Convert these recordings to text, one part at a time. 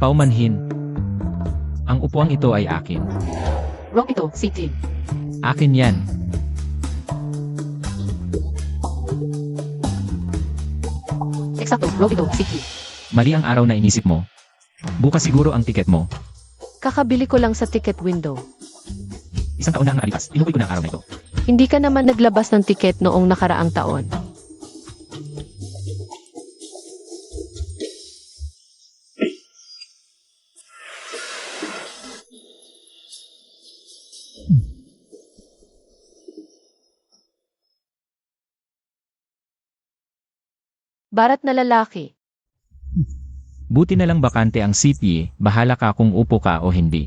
Paumanhin. Ang upuang ito ay akin. Wrong ito, City. Akin yan. Eksakto, wrong ito, City. Mali ang araw na inisip mo. Bukas siguro ang tiket mo. Kakabili ko lang sa ticket window. Isang taon na ang nakalipas, tinukoy ko na ang araw na ito. Hindi ka naman naglabas ng tiket noong nakaraang taon. Barat na lalaki. Buti na lang bakante ang CPA, bahala ka kung upo ka o hindi.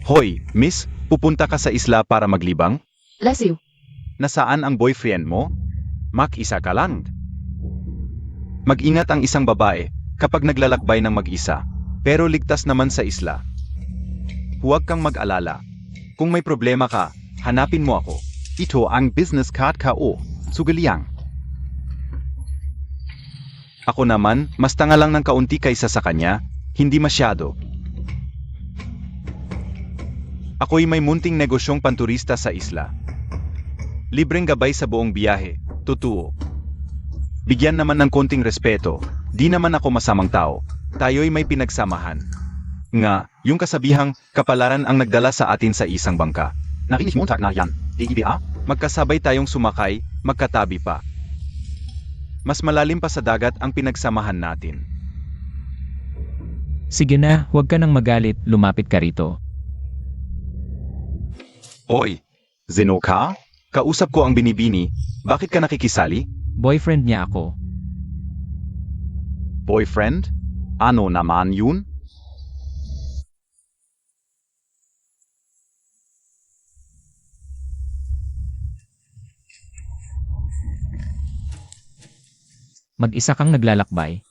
Hoy, miss, pupunta ka sa isla para maglibang? Lasiw. Nasaan ang boyfriend mo? Mag-isa ka lang. Mag-ingat ang isang babae kapag naglalakbay ng mag-isa, pero ligtas naman sa isla. Huwag kang mag-alala. Kung may problema ka, hanapin mo ako. Ito ang business card ko, Sugaliang. Ako naman, mas tanga lang ng kaunti kaysa sa kanya, hindi masyado. Ako'y may munting negosyong panturista sa isla. Libreng gabay sa buong biyahe, totoo. Bigyan naman ng konting respeto, di naman ako masamang tao, tayo'y may pinagsamahan. Nga, yung kasabihang, kapalaran ang nagdala sa atin sa isang bangka. Narinig mo na yan, DIBA? Magkasabay tayong sumakay, magkatabi pa. Mas malalim pa sa dagat ang pinagsamahan natin. Sige na, huwag ka nang magalit, lumapit ka rito. Oy, Zeno ka? Kausap ko ang binibini, bakit ka nakikisali? Boyfriend niya ako. Boyfriend? Ano naman yun? Mag-isa kang naglalakbay.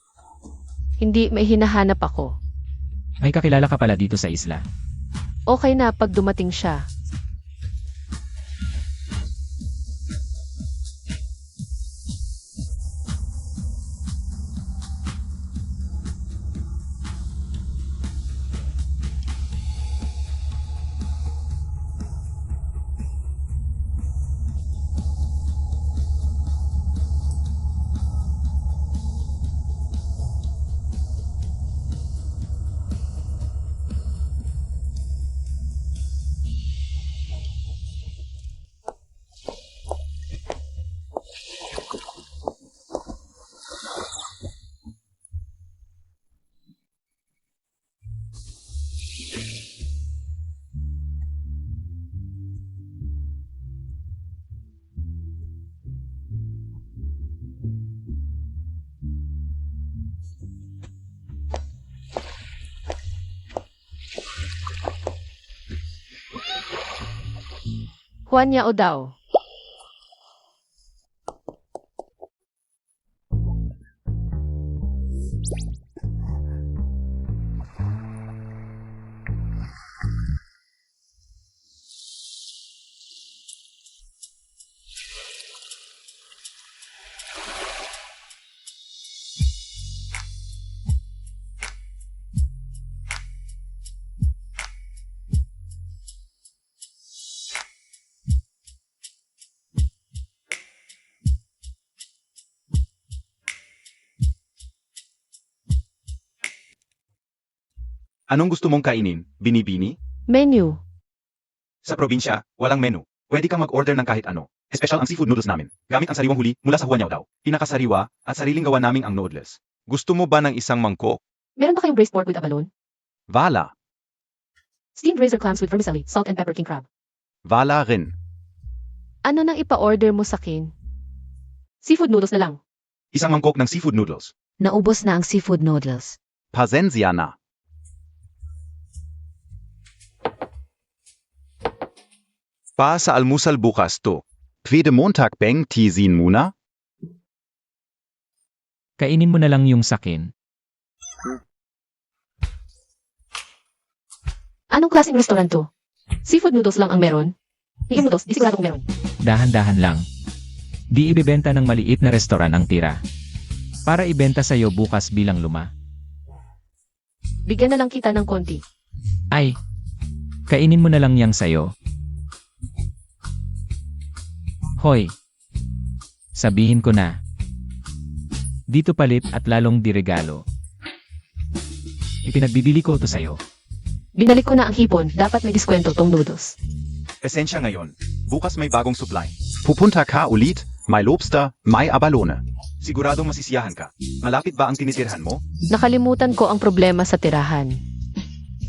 Hindi, may hinahanap ako. May kakilala ka pala dito sa isla. Okay na pag dumating siya. Juan Yao daw. Anong gusto mong kainin, binibini? Menu. Sa probinsya, walang menu. Pwede kang mag-order ng kahit ano. Special ang seafood noodles namin. Gamit ang sariwang huli mula sa Huanyao daw. Pinakasariwa at sariling gawa naming ang noodles. Gusto mo ba ng isang mangkok? Meron ba kayong braised pork with abalone? Vala. Steamed razor clams with vermicelli, salt and pepper king crab. Wala rin. Ano nang ipa-order mo sa akin? Seafood noodles na lang. Isang mangkok ng seafood noodles. Naubos na ang seafood noodles. Pasensya na. Pa sa almusal bukas to. Pwede Montag bang tisin muna? Kainin mo na lang yung sakin. Anong klaseng restaurant to? Seafood noodles lang ang meron? Yung noodles, di siguradong meron. Dahan-dahan lang. Di ibebenta ng maliit na restoran ang tira. Para ibenta sa'yo bukas bilang luma. Bigyan na lang kita ng konti. Ay, kainin mo na lang yang sayo. Hoy, sabihin ko na. Dito palit at lalong diregalo. Ipinagbibili ko to sa'yo. Binalik ko na ang hipon, dapat may diskwento tong noodles. Esensya ngayon. Bukas may bagong supply. Pupunta ka ulit, may lobster, may abalone. Siguradong masisiyahan ka. Malapit ba ang tinitirhan mo? Nakalimutan ko ang problema sa tirahan.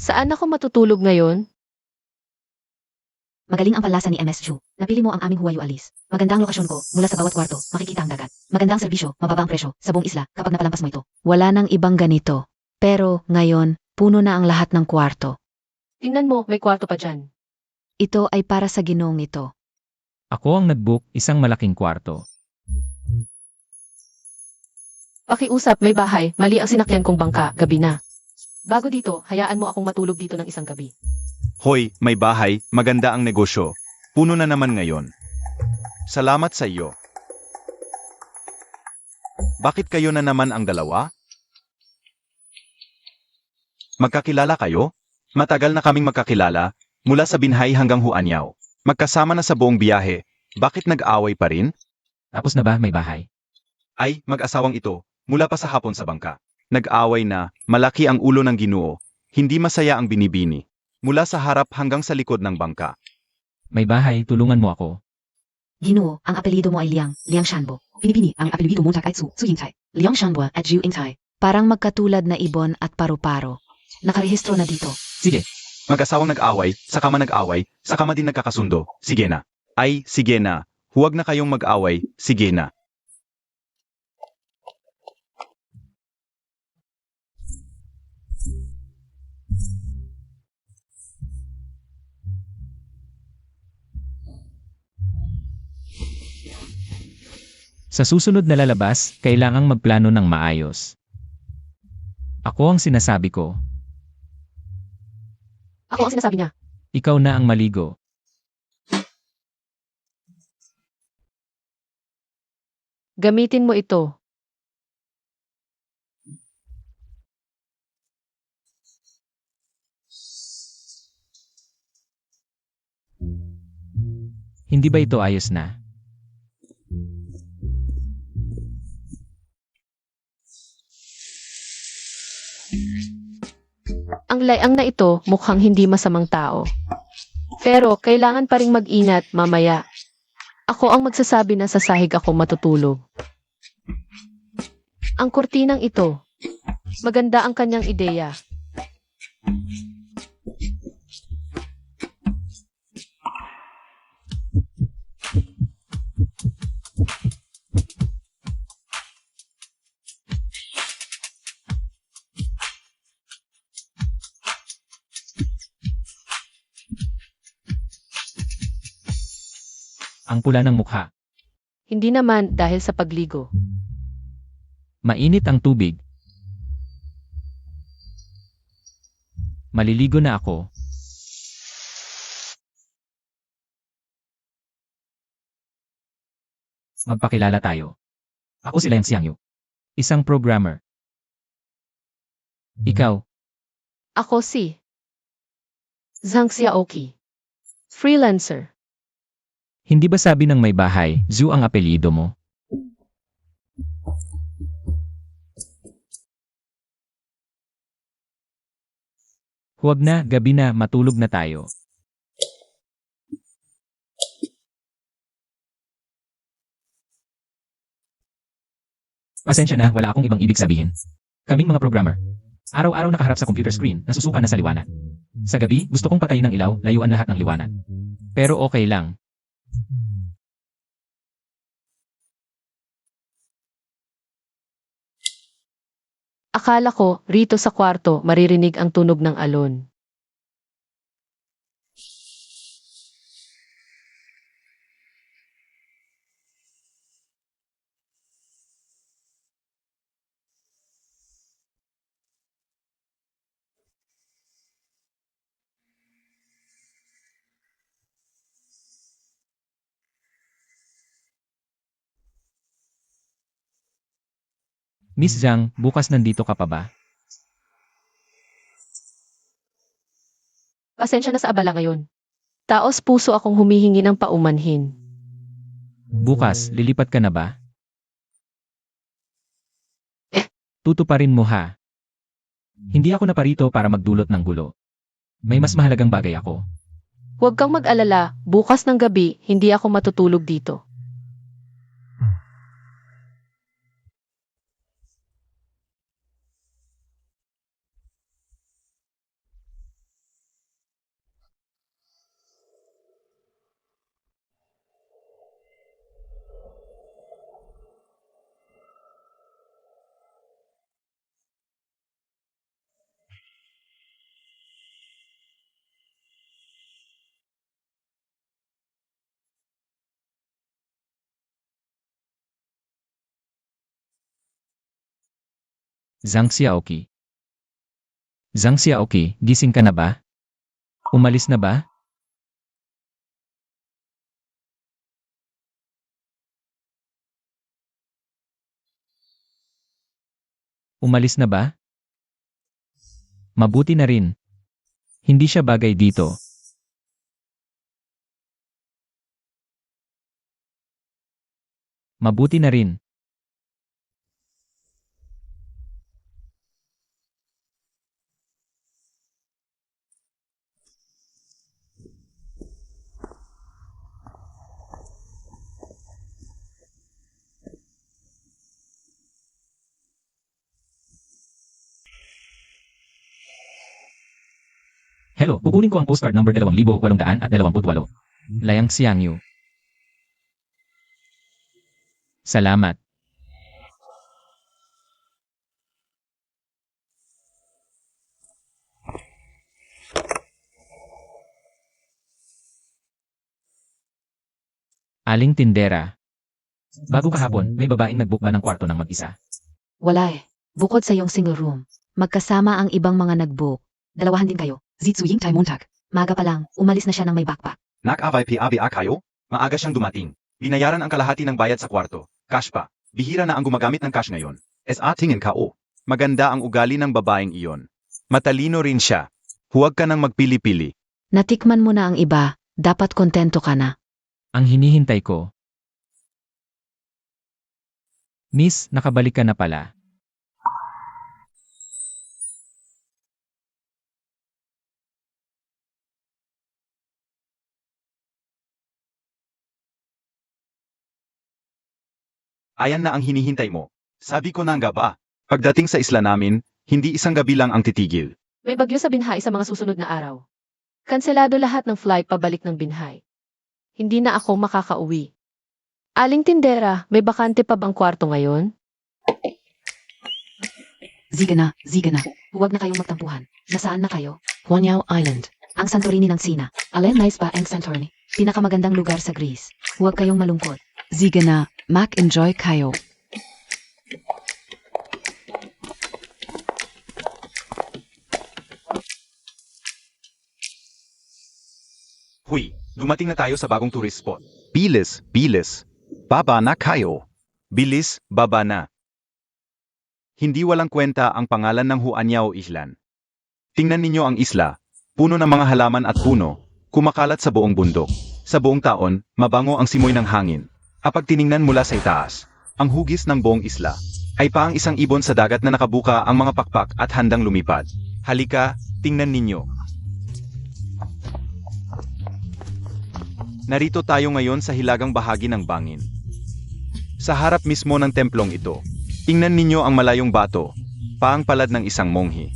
Saan ako matutulog ngayon? Magaling ang palasa ni MS Chu. Napili mo ang aming huwayo alis. Maganda ang lokasyon ko. Mula sa bawat kwarto, makikita ang dagat. Maganda ang serbisyo, mababa ang presyo sa buong isla kapag napalampas mo ito. Wala nang ibang ganito. Pero ngayon, puno na ang lahat ng kwarto. Tingnan mo, may kwarto pa dyan. Ito ay para sa ginoong ito. Ako ang nag-book isang malaking kwarto. Pakiusap, may bahay, mali ang sinakyan kong bangka, gabi na. Bago dito, hayaan mo akong matulog dito ng isang gabi. Hoy, may bahay, maganda ang negosyo. Puno na naman ngayon. Salamat sa iyo. Bakit kayo na naman ang dalawa? Magkakilala kayo? Matagal na kaming magkakilala, mula sa Binhay hanggang Huanyaw. Magkasama na sa buong biyahe. Bakit nag-away pa rin? Tapos na ba may bahay? Ay, mag-asawang ito, mula pa sa hapon sa bangka. Nag-away na, malaki ang ulo ng Ginoo. Hindi masaya ang binibini. Mula sa harap hanggang sa likod ng bangka. May bahay, tulungan mo ako. Ginoo, ang apelyido mo ay Liang Shanbo. Pinipini ang apelyido mo ay Su Yingcai. Liang Shanbo at Zhu Yingcai. Parang magkatulad na ibon at paru-paro. Nakarehistro na dito. Sige, Mag-asawang nag-away, saka man nag-away, saka man din nagkakasundo. Sige na. Ay, sige na. Huwag na kayong mag-away, sige na. sa susunod na lalabas, kailangang magplano ng maayos. Ako ang sinasabi ko. Ako ang sinasabi niya. Ikaw na ang maligo. Gamitin mo ito. Hindi ba ito ayos na? Ang layang na ito mukhang hindi masamang tao. Pero kailangan pa ring mag-ingat mamaya. Ako ang magsasabi na sa sahig ako matutulog. Ang kurtinang ito, maganda ang kanyang ideya. Ang pula ng mukha. Hindi naman dahil sa pagligo. Mainit ang tubig. Maliligo na ako. Magpakilala tayo. Ako si Leng Xiangyu. Isang programmer. Ikaw, Ako si Zhang Xiaoqi. Freelancer. hindi ba sabi ng may bahay, Zhu ang apelyido mo? Huwag na, gabi na, matulog na tayo. Pasensya na, wala akong ibang ibig sabihin. Kaming mga programmer. Araw-araw nakaharap sa computer screen, nasusuka na sa liwanag. Sa gabi, gusto kong patayin ng ilaw, layuan lahat ng liwanag. Pero okay lang. Akala ko, rito sa kwarto, maririnig ang tunog ng alon. Miss Zhang, bukas nandito ka pa ba? Pasensya na sa abala ngayon. Taos puso akong humihingi ng paumanhin. Bukas, lilipat ka na ba? Eh. Tutuparin mo ha. Hindi ako naparito para magdulot ng gulo. May mas mahalagang bagay ako. Huwag kang mag-alala, bukas ng gabi, hindi ako matutulog dito. Zhang Xiaoqi. Zhang Xiaoqi, gising ka na ba? Umalis na ba? Umalis na ba? Mabuti na rin. Hindi siya bagay dito. Mabuti na rin. Hello, kukunin ko ang postcard number 2828. Layang Xiangyu. Salamat. Aling tindera. Bago kahapon, may babaeng nag-book ba ng kwarto ng mag-isa? Wala eh. Bukod sa iyong single room, magkasama ang ibang mga nag-book. Dalawahan din kayo. Zitsuying tayo Montag. Maga pa lang, umalis na siya ng may backpack. Nak-AVP-AVA kayo? Maaga siyang dumating. Binayaran ang kalahati ng bayad sa kwarto. Cash pa. Bihira na ang gumagamit ng cash ngayon. Tingin ka o. Maganda ang ugali ng babaeng iyon. Matalino rin siya. Huwag ka nang magpili-pili. Natikman mo na ang iba, dapat kontento ka na. Ang hinihintay ko. Miss, nakabalik ka na pala. Ayan na ang hinihintay mo. Sabi ko na nga ba? Pagdating sa isla namin, hindi isang gabi lang ang titigil. May bagyo sa Binhay sa mga susunod na araw. Kanselado lahat ng flight pabalik ng Binhay. Hindi na ako makakauwi. Aling tindera, may bakante pa bang kwarto ngayon? Ziga na. Huwag na kayong magtampuhan. Nasaan na kayo? Huanyao Island. Ang Santorini ng Sina. Alin nice ba ang Santorini? Pinakamagandang lugar sa Greece. Huwag kayong malungkot. Ziga na. Mac enjoy kayo. Huy, dumating na tayo sa bagong tourist spot. Bilis. Baba na kayo. Bilis, baba na. Hindi walang kwenta ang pangalan ng Huanyao Island. Tingnan ninyo ang isla. Puno ng mga halaman at puno. Kumakalat sa buong bundok. Sa buong taon, mabango ang simoy ng hangin. Kapag tiningnan mula sa itaas, ang hugis ng buong isla ay paang isang ibon sa dagat na nakabuka ang mga pakpak at handang lumipad. Halika, tingnan ninyo. Narito tayo ngayon sa hilagang bahagi ng bangin. Sa harap mismo ng templong ito, tingnan ninyo ang malayong bato, paang palad ng isang monghi.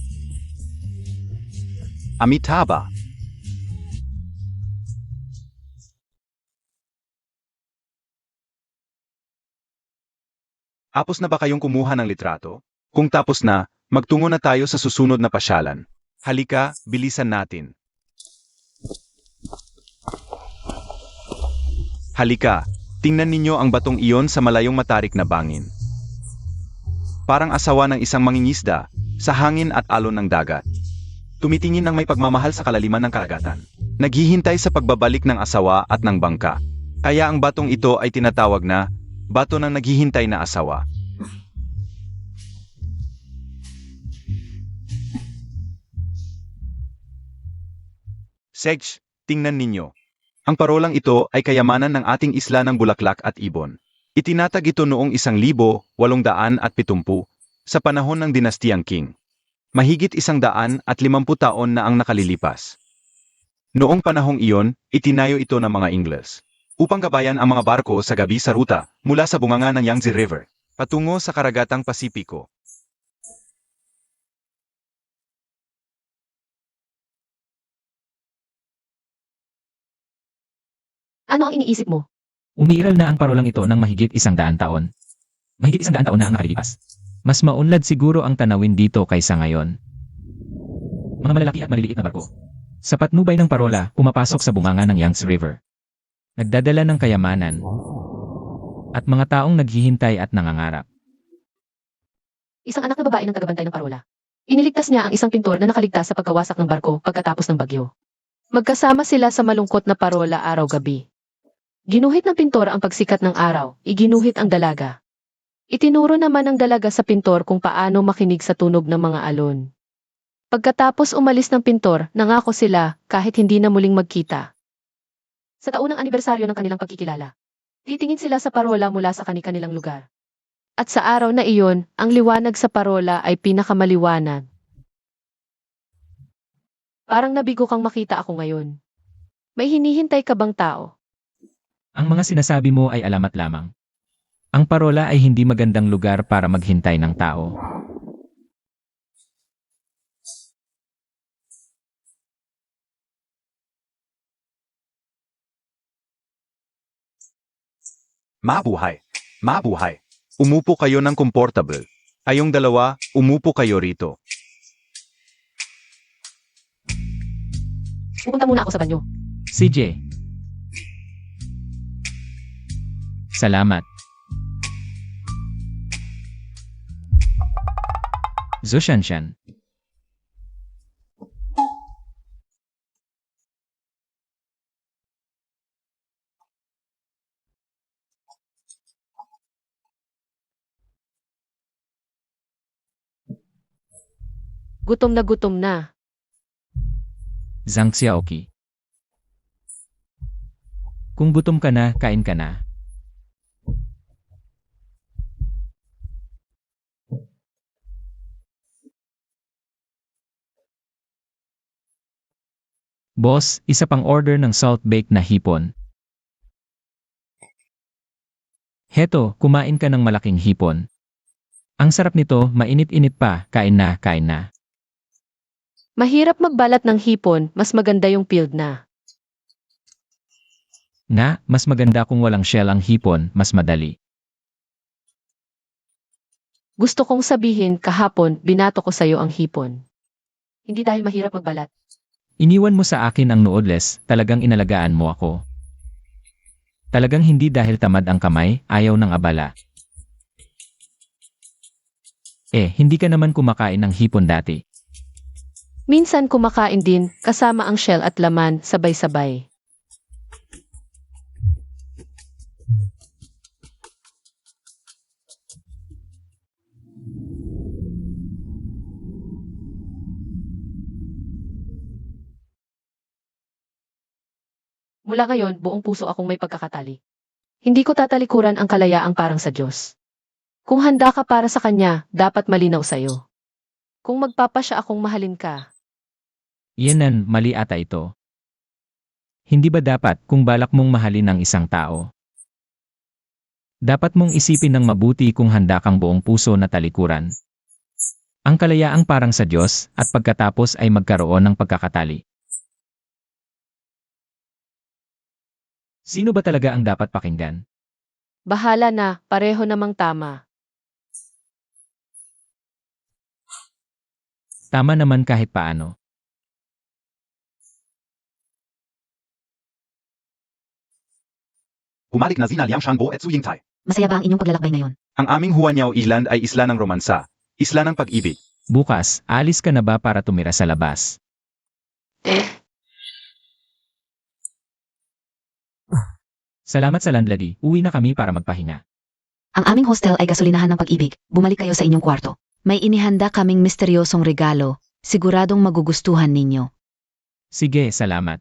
Amitabha. Tapos na ba kayong kumuha ng litrato? Kung tapos na, magtungo na tayo sa susunod na pasyalan. Halika, bilisan natin. Halika, tingnan ninyo ang batong iyon sa malayong matarik na bangin. Parang asawa ng isang mangingisda, sa hangin at alon ng dagat. Tumitingin ng may pagmamahal sa kalaliman ng karagatan. Naghihintay sa pagbabalik ng asawa at ng bangka. Kaya ang batong ito ay tinatawag na bato ng naghihintay na asawa. Sej, tingnan ninyo. Ang parolang ito ay kayamanan ng ating isla ng bulaklak at ibon. Itinatag ito noong 1870 sa panahon ng dinastiyang Qing. Mahigit 150 taon na ang nakalilipas. Noong panahong iyon, itinayo ito ng mga Ingles upang gabayan ang mga barko sa gabi sa ruta mula sa bunganga ng Yangtze River patungo sa karagatang Pasipiko. Ano ang iniisip mo? Umiiral na ang parolang ito ng mahigit 100 taon. Mahigit 100 taon na ang nakalilipas. Mas maunlad siguro ang tanawin dito kaysa ngayon. Mga malalaki at maliliit na barko. Sa patnubay ng parola, pumapasok sa bunganga ng Yangtze River. Nagdadala ng kayamanan. At mga taong naghihintay at nangangarap. Isang anak na babae ng tagabantay ng parola. Iniligtas niya ang isang pintor na nakaligtas sa pagkawasak ng barko pagkatapos ng bagyo. Magkasama sila sa malungkot na parola araw-gabi. Ginuhit ng pintor ang pagsikat ng araw, iginuhit ang dalaga. Itinuro naman ng dalaga sa pintor kung paano makinig sa tunog ng mga alon. Pagkatapos umalis ng pintor, nangako sila kahit hindi na muling magkita. Sa taunang anibersaryo ng kanilang pagkikilala, titingin sila sa parola mula sa kani-kanilang lugar. At sa araw na iyon, ang liwanag sa parola ay pinakamaliwanag. Parang nabigo kang makita ako ngayon. May hinihintay ka bang tao? Ang mga sinasabi mo ay alamat lamang. Ang parola ay hindi magandang lugar para maghintay ng tao. Mabuhay! Mabuhay! Umupo kayo ng comfortable. Kayong dalawa, umupo kayo rito. Pupunta muna ako sa banyo. CJ. Salamat. Zushanshan. Gutom na gutom na. Zhang Xiaoqi. Kung gutom ka na, kain ka na. Boss, isa pang order ng salt-baked na hipon. Heto, kumain ka ng malaking hipon. Ang sarap nito, mainit-init pa, kain na, kain na. Mahirap magbalat ng hipon, mas maganda yung peeled na. Nga, mas maganda kung walang shell ang hipon, mas madali. Gusto kong sabihin, kahapon, binato ko sa'yo ang hipon. Hindi dahil mahirap magbalat. Iniwan mo sa akin ang noodles, talagang inalagaan mo ako. Talagang hindi dahil tamad ang kamay, ayaw ng abala. Hindi ka naman kumakain ng hipon dati. Minsan kumakain din, kasama ang shell at laman, sabay-sabay. Mula ngayon, buong puso akong may pagkakatali. Hindi ko tatalikuran ang kalayaang parang sa Diyos. Kung handa ka para sa Kanya, dapat malinaw sa'yo. Kung magpapasya akong mahalin ka, Yanan, mali ata ito. Hindi ba dapat kung balak mong mahalin ang isang tao? Dapat mong isipin ng mabuti kung handa kang buong puso na talikuran. Ang kalayaang parang sa Diyos at pagkatapos ay magkaroon ng pagkakatali. Sino ba talaga ang dapat pakinggan? Bahala na, pareho namang tama. Tama naman kahit paano. Bumalik na sina Liang Shanbo at Su Yingtai. Masaya ba ang inyong paglalakbay ngayon? Ang aming Huanyao Island ay isla ng romansa, isla ng pag-ibig. Bukas, alis ka na ba para tumira sa labas? Salamat sa landlady, uwi na kami para magpahinga. Ang aming hostel ay gasolinahan ng pag-ibig. Bumalik kayo sa inyong kwarto. May inihanda kaming misteryosong regalo. Siguradong magugustuhan ninyo. Sige, salamat.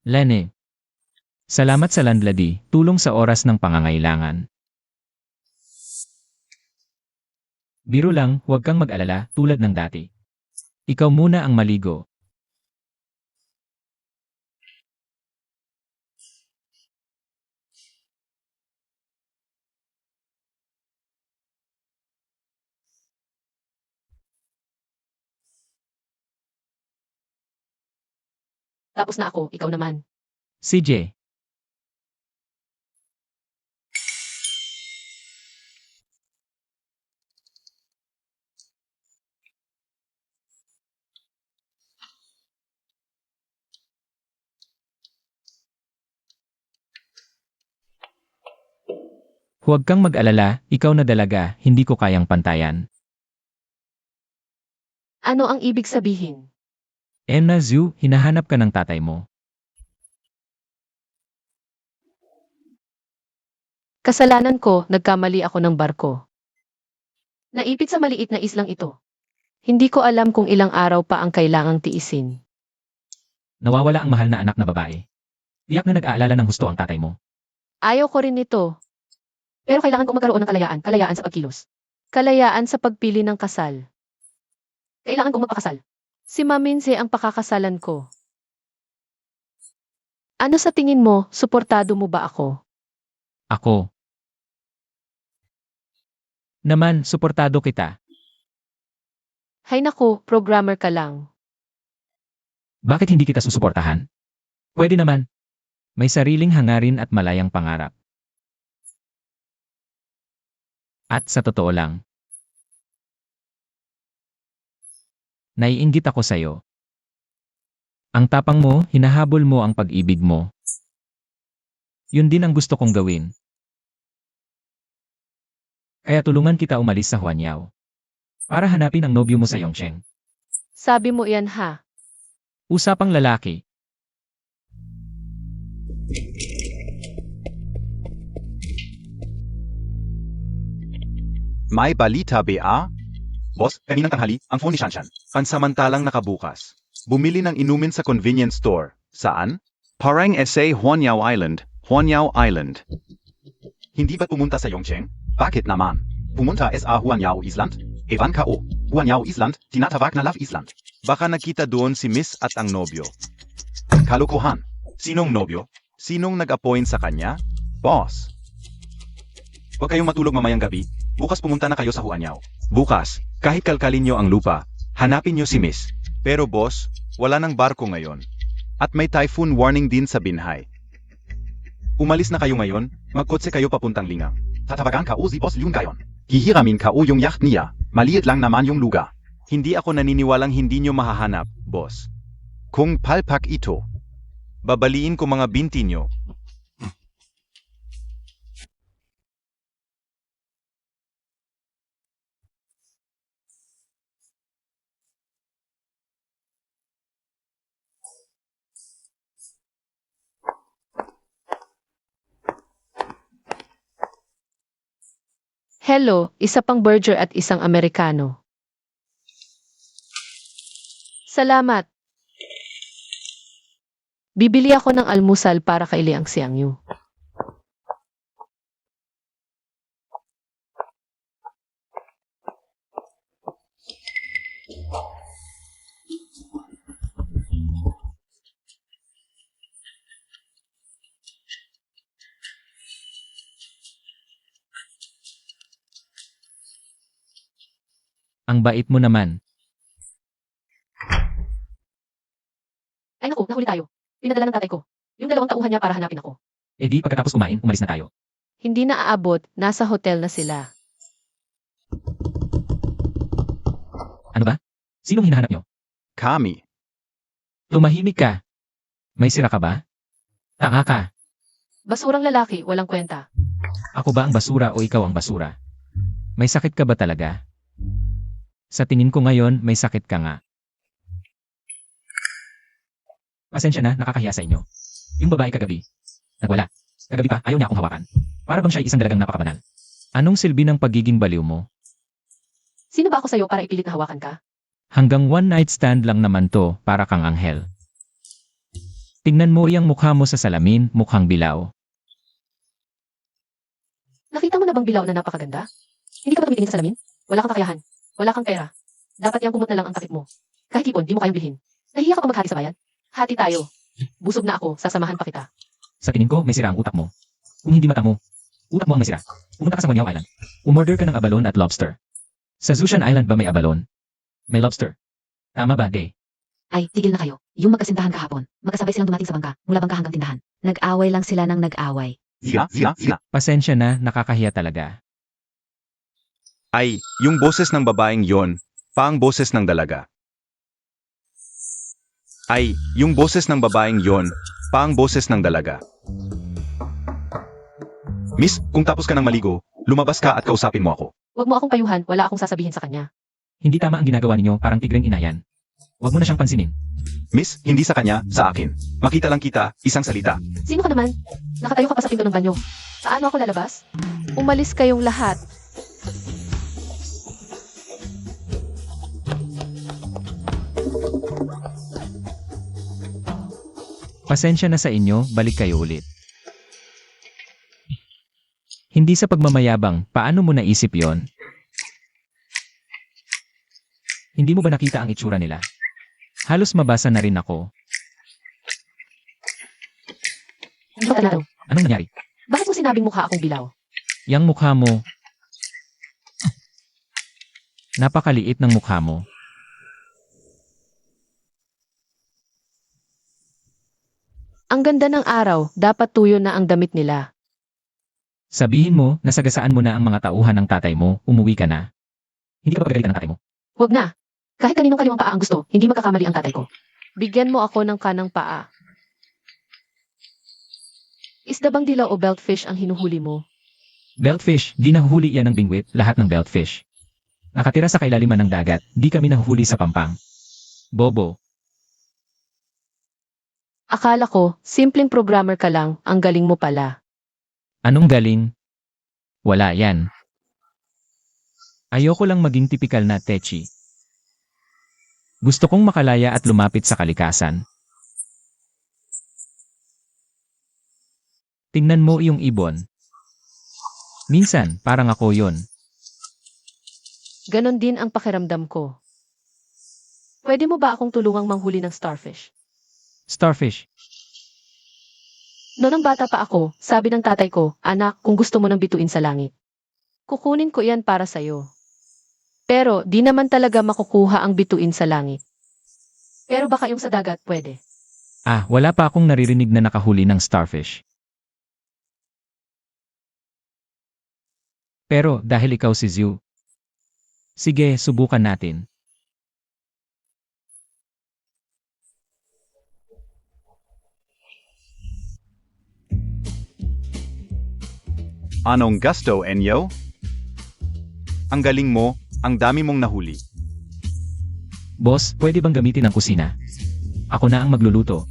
Lene. Salamat sa landlady, tulong sa oras ng pangangailangan. Biro lang, huwag kang mag-alala, tulad ng dati. Ikaw muna ang maligo. Tapos na ako, ikaw naman. CJ. Huwag kang mag-alala, ikaw na dalaga, hindi ko kayang pantayan. Ano ang ibig sabihin? Emna Zhu, hinahanap ka ng tatay mo. Kasalanan ko, nagkamali ako ng barko. Naipit sa maliit na islang ito. Hindi ko alam kung ilang araw pa ang kailangang tiisin. Nawawala ang mahal na anak na babae. Tiyak na nag-aalala ng husto ang tatay mo. Ayaw ko rin nito. Pero kailangan kong magkaroon ng kalayaan, kalayaan sa pagkilos. Kalayaan sa pagpili ng kasal. Kailangan kong magpakasal. Si Maminse ang pakakasalan ko. Ano sa tingin mo, suportado mo ba ako? Ako. Naman, suportado kita. Hay naku, programmer ka lang. Bakit hindi kita susuportahan? Pwede naman. May sariling hangarin at malayang pangarap. At sa totoo lang, naiinggit ako sa'yo. Ang tapang mo, hinahabol mo ang pag-ibig mo. Yun din ang gusto kong gawin. Kaya tulungan kita umalis sa Huanyao. Para hanapin ang nobyo mo sa Yongcheng. Sabi mo yan ha. Usapang lalaki. May balita ba? Boss, kaninang tanghali, ang phone ni Shanshan. Pansamantalang nakabukas. Bumili ng inumin sa convenience store. Saan? Parang SA Huanyao Island. Huanyao Island. Hindi ba pumunta sa Yongcheng? Bakit naman? Pumunta sa Huanyao Island? Evan Kao. Huanyao Island, tinatawag na Love Island. Baka nakita doon si Miss at ang nobyo. Kalokohan. Sinong nobyo? Sinong nag-appoint sa kanya? Boss. Huwag kayong matulog mamayang gabi. Bukas pumunta na kayo sa Huanyao. Bukas, kahit kalkalin nyo ang lupa, hanapin nyo si Miss. Pero boss, wala ng barko ngayon. At may typhoon warning din sa Binhay. Umalis na kayo ngayon, magkotse kayo papuntang Lingang. Tatawagan ka o si Boss Liun gayon. Hihiramin ka o yung yacht niya, maliit lang naman yung lugar. Hindi ako naniniwalang hindi nyo mahahanap, boss. Kung palpak ito, babaliin ko mga binti nyo. Hello, isa pang burger at isang Amerikano. Salamat. Bibili ako ng almusal para kay Liang Xiangyu. Ang bait mo naman. Ay naku, nahuli tayo. Pinadala ng tatay ko. Yung 2 tauhan niya para hanapin ako. E di pagkatapos kumain, umalis na tayo. Hindi na aabot, nasa hotel na sila. Ano ba? Sinong hinahanap nyo? Kami. Tumahimik ka. May sira ka ba? Tanga ka. Basurang lalaki, walang kwenta. Ako ba ang basura o ikaw ang basura? May sakit ka ba talaga? Sa tingin ko ngayon, may sakit ka nga. Pasensya na, nakakahiya sa inyo. Yung babae kagabi. Nagwala. Kagabi pa, ayaw niya akong hawakan. Para bang siya ay isang dalagang napakabanal. Anong silbi ng pagiging baliw mo? Sino ba ako sa'yo para ipilit na hawakan ka? Hanggang one night stand lang naman to, para kang anghel. Tingnan mo yung mukha mo sa salamin, mukhang bilaw. Nakita mo na bang bilaw na napakaganda? Hindi ka ba tumitingin sa salamin? Wala kang kakayahan. Wala kang pera. Dapat yung kumot na lang ang takip mo. Kahit ipon, di mo kayang bilhin. Nahihiya ka pa maghati sa bayan? Hati tayo. Busog na ako, sasamahan pa kita. Sa tingin ko, may sira ang utak mo. Kung hindi mata mo, utak mo ang may sira. Pumunta ka sa Monyaw Island. Umorder ka ng abalon at lobster. Sa Zushan Island ba may abalon? May lobster. Tama ba, Day? Ay, tigil na kayo. Yung magkasintahan kahapon, magkasabay silang dumating sa bangka, mula bangka hanggang tindahan. Nag-away lang sila ng nag-away. Sila. Pasensya na, nakakahiya talaga. Ay, yung boses ng babaeng yon, pa ang boses ng dalaga. Ay, yung boses ng babaeng yon, pa ang boses ng dalaga. Miss, kung tapos ka ng maligo, lumabas ka at kausapin mo ako. Huwag mo akong payuhan, wala akong sasabihin sa kanya. Hindi tama ang ginagawa ninyo, parang tigreng inayan. Huwag mo na siyang pansinin. Miss, hindi sa kanya, sa akin. Makita lang kita, isang salita. Sino ka naman? Nakatayo ka pa sa pinto ng banyo. Paano ako lalabas? Umalis kayong lahat. Pasensya na sa inyo, balik kayo ulit. Hindi sa pagmamayabang, paano mo naisip yon? Hindi mo ba nakita ang itsura nila? Halos mabasa na rin ako. Hindi ka tanado. Anong nangyari? Bakit mo sinabing mukha akong bilaw? Yang mukha mo. Napakaliit ng mukha mo. Ang ganda ng araw, dapat tuyo na ang damit nila. Sabihin mo, nasagasaan mo na ang mga tauhan ng tatay mo, umuwi ka na. Hindi ka ba pagalitan ng tatay mo? Huwag na. Kahit kaninong kaliwang paa ang gusto, hindi magkakamali ang tatay ko. Bigyan mo ako ng kanang paa. Isda bang dilaw o beltfish ang hinuhuli mo? Beltfish, di nahuhuli yan ng bingwit, lahat ng beltfish. Nakatira sa kailaliman ng dagat, di kami nahuhuli sa pampang. Bobo. Akala ko, simpleng programmer ka lang, ang galing mo pala. Anong galing? Wala yan. Ayoko lang maging tipikal na techi. Gusto kong makalaya at lumapit sa kalikasan. Tingnan mo yung ibon. Minsan, parang ako yon. Ganon din ang pakiramdam ko. Pwede mo ba akong tulungang manghuli ng starfish? Starfish. Noong bata pa ako, sabi ng tatay ko, anak, kung gusto mo nang bituin sa langit, kukunin ko yan para sa'yo. Pero, di naman talaga makukuha ang bituin sa langit. Pero baka yung sa dagat, pwede. Ah, wala pa akong naririnig na nakahuli ng starfish. Pero, dahil ikaw si Zhu. Sige, subukan natin. Anong gusto, Enyo? Ang galing mo, ang dami mong nahuli. Boss, pwede bang gamitin ang kusina? Ako na ang magluluto.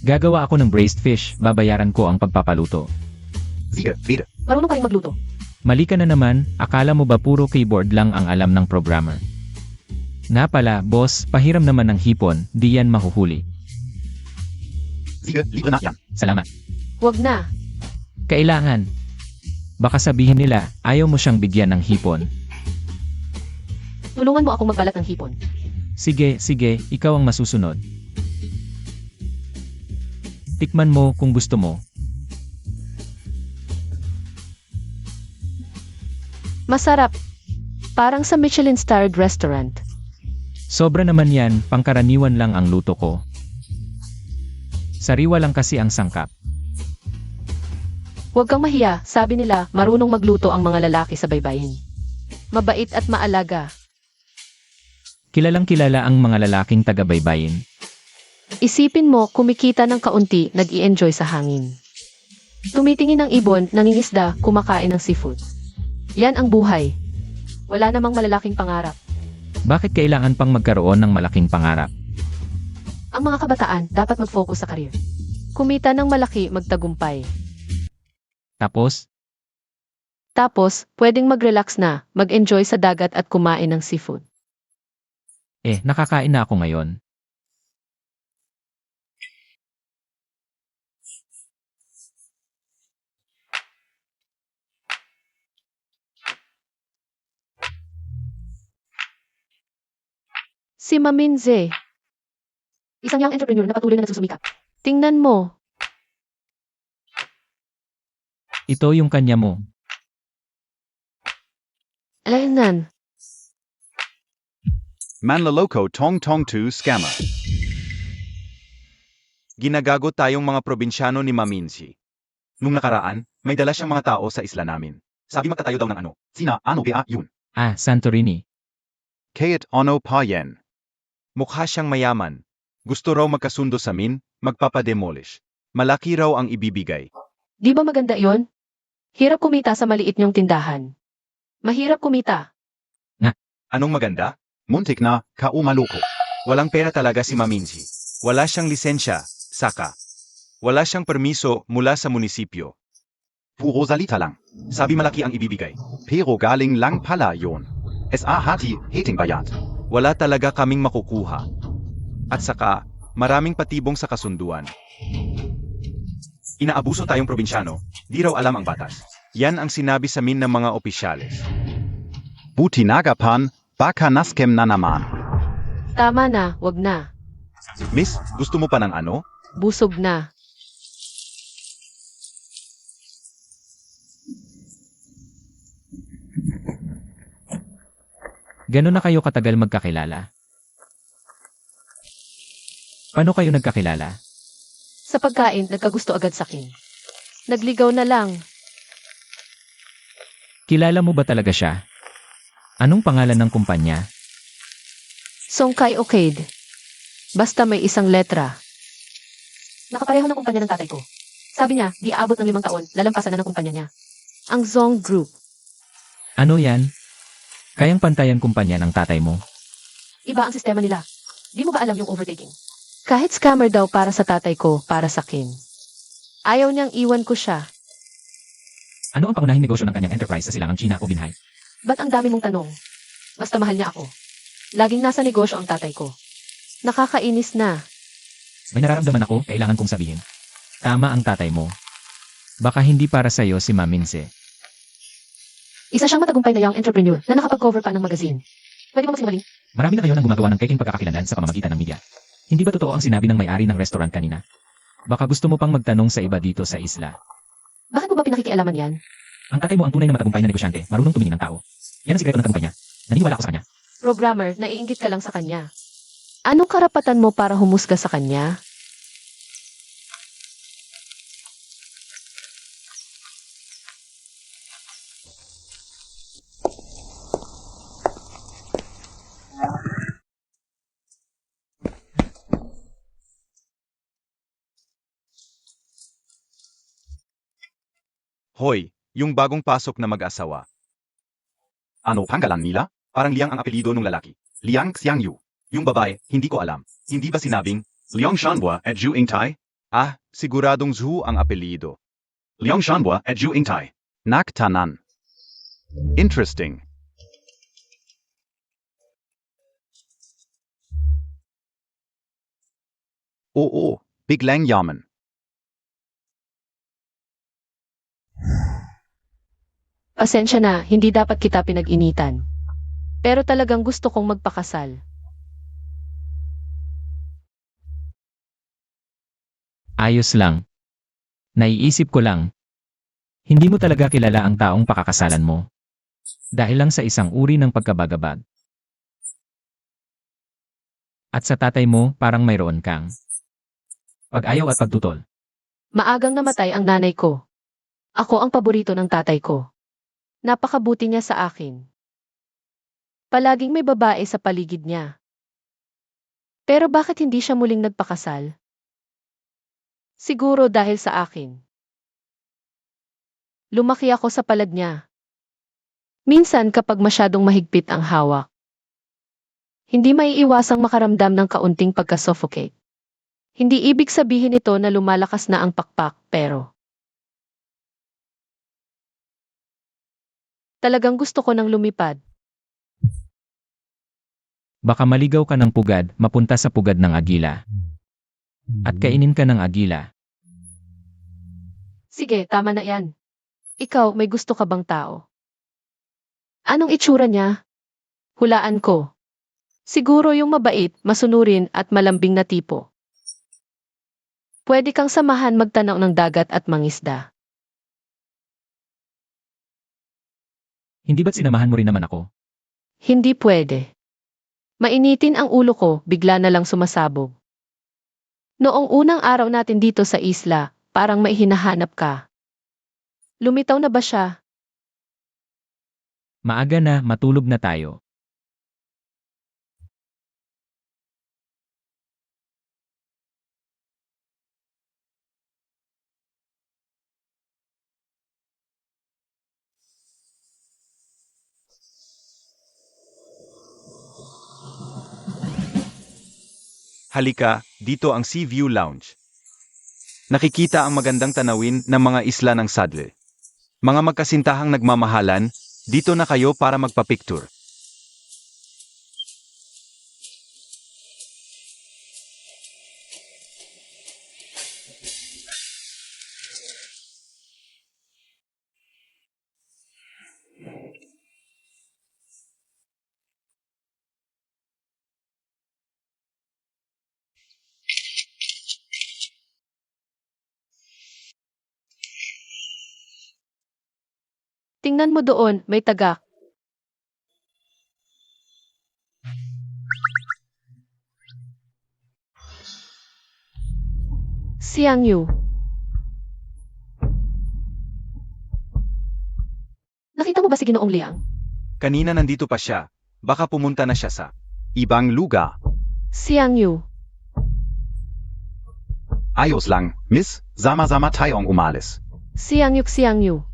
Gagawa ako ng braised fish, babayaran ko ang pagpapaluto. Vida. Marunong ka rin magluto. Mali ka na naman, akala mo ba puro keyboard lang ang alam ng programmer? Nga pala, boss, pahiram naman ng hipon, di yan mahuhuli. Sige, libre na yan. Salamat. Huwag na. Kailangan. Baka sabihin nila, ayaw mo siyang bigyan ng hipon. Tulungan mo akong magbalat ng hipon. Sige, ikaw ang masusunod. Tikman mo kung gusto mo. Masarap. Parang sa Michelin-starred restaurant. Sobra naman yan, pangkaraniwan lang ang luto ko. Sariwa lang kasi ang sangkap. Huwag kang mahiya, sabi nila, marunong magluto ang mga lalaki sa baybayin. Mabait at maalaga. Kilalang kilala ang mga lalaking taga-baybayin. Isipin mo, kumikita ng kaunti, nag-i-enjoy sa hangin. Tumitingin ng ibon, nangingisda, kumakain ng seafood. Yan ang buhay. Wala namang malalaking pangarap. Bakit kailangan pang magkaroon ng malaking pangarap? Ang mga kabataan dapat mag-focus sa career. Kumita ng malaki, magtagumpay. Tapos, Pwedeng mag-relax na, mag-enjoy sa dagat at kumain ng seafood. nakakain na ako ngayon. Si Maminze. Isang young entrepreneur na patuloy na nagsusumikap. Tingnan mo, Ito yung kanya mo. alainan. Manloloko Tong Tong 2 Scammer. Ginagago tayong mga probinsyano ni Maminsi. Nung nakaraan, may dala siyang mga tao sa isla namin. Sabi magtatayo daw ng ano. Sina, ano kaya yun? Santorini. Kayat ono pa yen. Mukha siyang mayaman. Gusto raw magkasundo sa min, magpapademolish. Malaki raw ang ibibigay. Di ba maganda yon? Hirap kumita sa maliit niyong tindahan. Mahirap kumita. Anong maganda? Muntik na, kaumaluko. Walang pera talaga si Maminsi. Wala siyang lisensya, saka. Wala siyang permiso mula sa munisipyo. Puro salita lang. Sabi malaki ang ibibigay. Pero galing lang pala yon. Hating bayad. Wala talaga kaming makukuha. At saka, maraming patibong sa kasunduan. Inaabuso tayong probinsyano, di raw alam ang batas. Yan ang sinabi sa min ng mga opisyales. Buti nagapan, baka naskem na naman. Tama na, wag na. Miss, gusto mo pa ng ano? Busog na. Gano'n na kayo katagal magkakilala? Paano kayo nagkakilala? Sa pagkain, nagkagusto agad sa akin. Nagligaw na lang. Kilala mo ba talaga siya? Anong pangalan ng kumpanya? Songkai Okade. Basta may isang letra. Nakapareho ng kumpanya ng tatay ko. Sabi niya, di aabot ng 5 taon, lalampasan na ng kumpanya niya. Ang Zong Group. Ano yan? Kayang pantayan kumpanya ng tatay mo? Iba ang sistema nila. Di mo ba alam yung overtaking? Kahit scammer daw para sa tatay ko, para sa akin. Ayaw niyang iwan ko siya. Ano ang pangunahing negosyo ng kanyang enterprise sa silangang China o Binhay? Ba't ang dami mong tanong? Basta mahal niya ako. Laging nasa negosyo ang tatay ko. Nakakainis na. May nararamdaman ako, kailangan kong sabihin. Tama ang tatay mo. Baka hindi para sa'yo si Maminse. Isa siyang matagumpay na young entrepreneur na nakapag-cover pa ng magazine. Pwede ba magsinungaling? Marami na ngayon ang gumagawa ng keking pagkakakilanlan sa pamamagitan ng media. Hindi ba totoo ang sinabi ng may-ari ng restaurant kanina? Baka gusto mo pang magtanong sa iba dito sa isla. Bakit mo ba pinakikialaman yan? Ang tatay mo ang tunay na matagumpay na negosyante, marunong tumingin ng tao. Yan ang sikreto ng tagumpay niya. Naniniwala ako sa kanya. Programmer, naiinggit ka lang sa kanya. Anong karapatan mo para humusga sa kanya? Hoy, yung bagong pasok na mag-asawa. Ano pangalan nila? Parang Liang ang apelido ng lalaki. Liang Xiangyu. Yung babae, hindi ko alam. Hindi ba sinabing Liang Shanhua at Zhu Ingtai? Siguradong Zhu ang apelido. Liang Shanhua at Zhu Ingtai. Naktanan. Interesting. Oo, biglang yaman. Pasensya na, hindi dapat kita pinag-initan. Pero talagang gusto kong magpakasal. Ayos lang. Naiisip ko lang. Hindi mo talaga kilala ang taong pakakasalan mo. Dahil lang sa isang uri ng pagkabagabag. At sa tatay mo, parang mayroon kang pag-ayaw at pagtutol. Maagang namatay ang nanay ko. Ako ang paborito ng tatay ko. Napakabuti niya sa akin. Palaging may babae sa paligid niya. Pero bakit hindi siya muling nagpakasal? Siguro dahil sa akin. Lumaki ako sa palad niya. Minsan kapag masyadong mahigpit ang hawak, hindi maiiwasang makaramdam ng kaunting pagka-suffocate. Hindi ibig sabihin ito na lumalakas na ang pakpak, pero talagang gusto ko nang lumipad. Baka maligaw ka ng pugad, mapunta sa pugad ng agila. At kainin ka ng agila. Sige, tama na yan. Ikaw, may gusto ka bang tao? Anong itsura niya? Hulaan ko. Siguro yung mabait, masunurin at malambing na tipo. Pwede kang samahan magtanaw ng dagat at mangisda. Hindi ba't sinamahan mo rin naman ako? Hindi pwede. Mainitin ang ulo ko, bigla na lang sumasabog. Noong unang araw natin dito sa isla, parang may hinahanap ka. Lumitaw na ba siya? Maaga na, matulog na tayo. Halika, dito ang Sea View Lounge. Nakikita ang magandang tanawin ng mga isla ng Sadle. Mga magkasintahang nagmamahalan, dito na kayo para magpa-picture. Tingnan mo doon, may tagak. Siang Yu. Nakita mo ba si Ginoong Liang? Kanina nandito pa siya. Baka pumunta na siya sa ibang lugar. Siang Yu. Ayos lang, miss. Sama-sama tayong umalis. Siang Yu.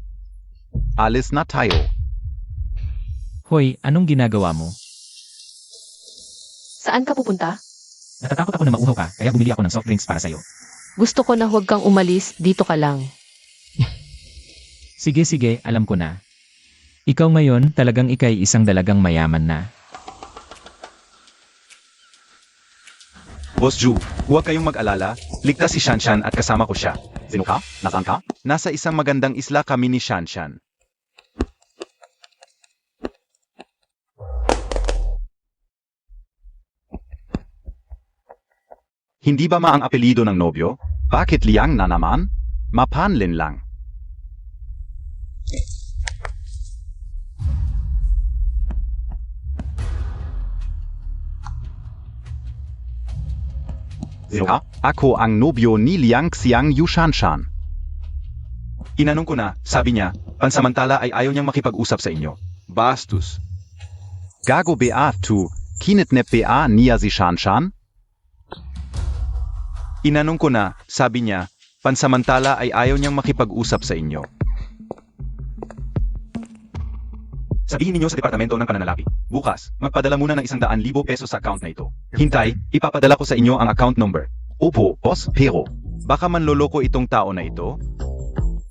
Alis na tayo. Hoy, anong ginagawa mo? Saan ka pupunta? Natatakot ako na mauhaw ka, kaya bumili ako ng soft drinks para sa'yo. Gusto ko na huwag kang umalis, dito ka lang. Sige, alam ko na. Ikaw ngayon, talagang ikay isang dalagang mayaman na. Boss Ju, huwag kayong mag-alala. Ligtas si Shanshan at kasama ko siya. Sino ka? Nasaan ka? Nasa isang magandang isla kami ni Shanshan. Hindi ba ang apelyido ng nobyo? Bakit Liang na naman? Mapanlin lang. Sino ka? Ako ang nobyo ni Liang Xiang Yushanshan. Inanong ko na, sabi niya, pansamantala ay ayaw niyang makipag-usap sa inyo. Bastos. Gago ba tu, kinitnep ba niya si Shanshan? Inanong ko na, sabi niya, pansamantala ay ayaw niyang makipag-usap sa inyo. Sabihin ninyo sa Departamento ng Pananalapi, bukas, magpadala muna ng 100,000 pesos sa account na ito. Hintay, ipapadala ko sa inyo ang account number. Opo, boss, pero baka manloloko itong tao na ito?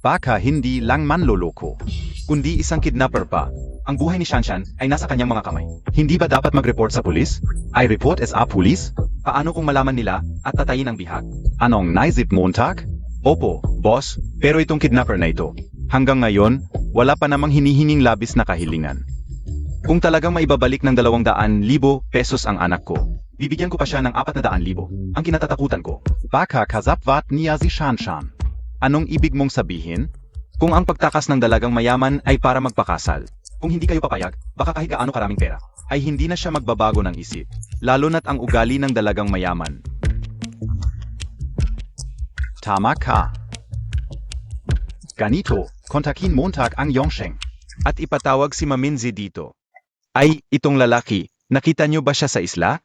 Baka hindi lang manloloko, kundi isang kidnapper pa. Ang buhay ni Shanshan ay nasa kanyang mga kamay. Hindi ba dapat mag-report sa pulis? I report as a police? Paano kung malaman nila at tatayin ang bihag? Anong naisip Montag? Opo, boss, pero itong kidnapper na ito, hanggang ngayon, wala pa namang hinihinging labis na kahilingan. Kung talagang maibabalik ng 200,000 pesos ang anak ko, bibigyan ko pa siya ng 400,000. Ang kinatatakutan ko, baka kasapwat niya si Shanshan. Anong ibig mong sabihin? Kung ang pagtakas ng dalagang mayaman ay para magpakasal, Kung hindi kayo papayag, baka kahit gaano karaming pera, ay hindi na siya magbabago ng isip. Lalo na't ang ugali ng dalagang mayaman. Tama ka. Ganito, kontakin Montag ang Yongsheng. At ipatawag si Maminzi dito. Ay, itong lalaki, nakita niyo ba siya sa isla?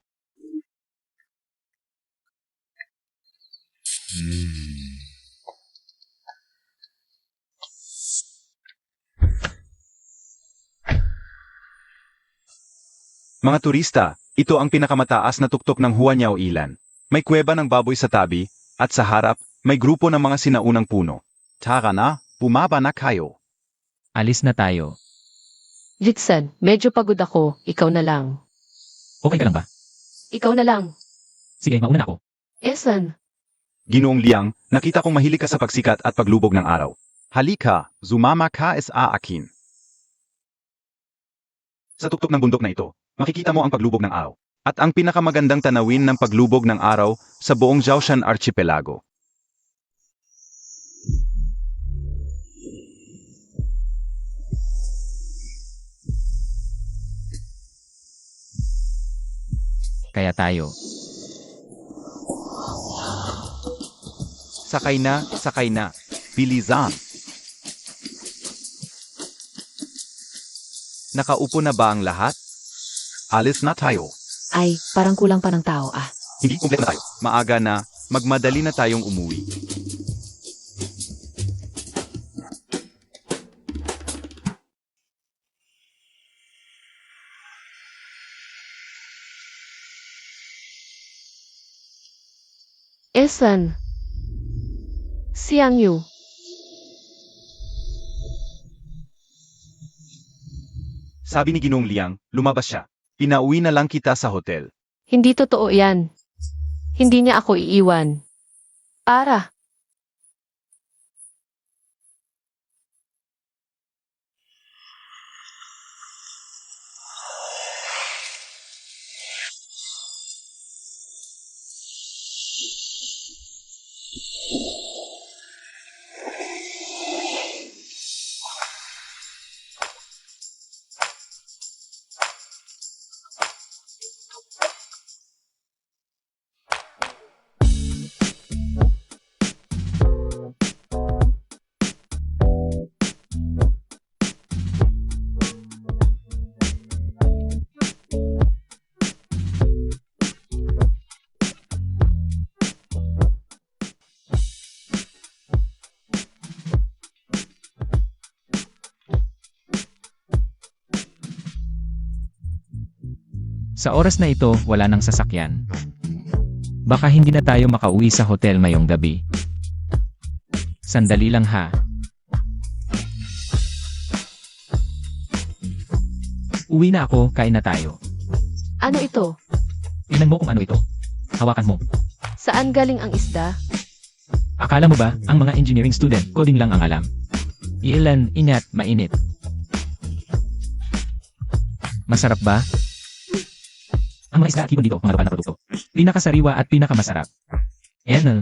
Mga turista, ito ang pinakamataas na tuktok ng Huanyao Ilan. May kuweba ng baboy sa tabi, at sa harap, may grupo ng mga sinaunang puno. Tara na, bumaba na kayo. Alis na tayo. Jitsan, medyo pagod ako. Ikaw na lang. Okay ka lang ba? Ikaw na lang. Sige, mauna na ako. Esan, Ginoong Liang, nakita kong mahilig ka sa pagsikat at paglubog ng araw. Halika, zumama ka sa akin. Sa tuktok ng bundok na ito, makikita mo ang paglubog ng araw. At ang pinakamagandang tanawin ng paglubog ng araw sa buong Jiaoshan Archipelago. Kaya tayo. Sakay na. Bilisan. Nakaupo na ba ang lahat? Alis na tayo. Ay, parang kulang pa ng tao ah. Hindi kumpleto na tayo. Maaga na, magmadali na tayong umuwi. Esan. Xiang Yu. Sabi ni Ginoong Liang, lumabas siya. Pinauwi na lang kita sa hotel. Hindi totoo yan. Hindi niya ako iiwan. Para. Sa oras na ito, wala nang sasakyan. Baka hindi na tayo makauwi sa hotel ngayong gabi. Sandali lang ha. Uwi na ako, kain na tayo. Ano ito? Tingnan mo kung ano ito. Hawakan mo. Saan galing ang isda? Akala mo ba, ang mga engineering student, coding lang ang alam? Iilan, inat, mainit. Masarap ba? Ang mga isda at ibon dito, mga lokal na produkto. Pinakasariwa at pinakamasarap.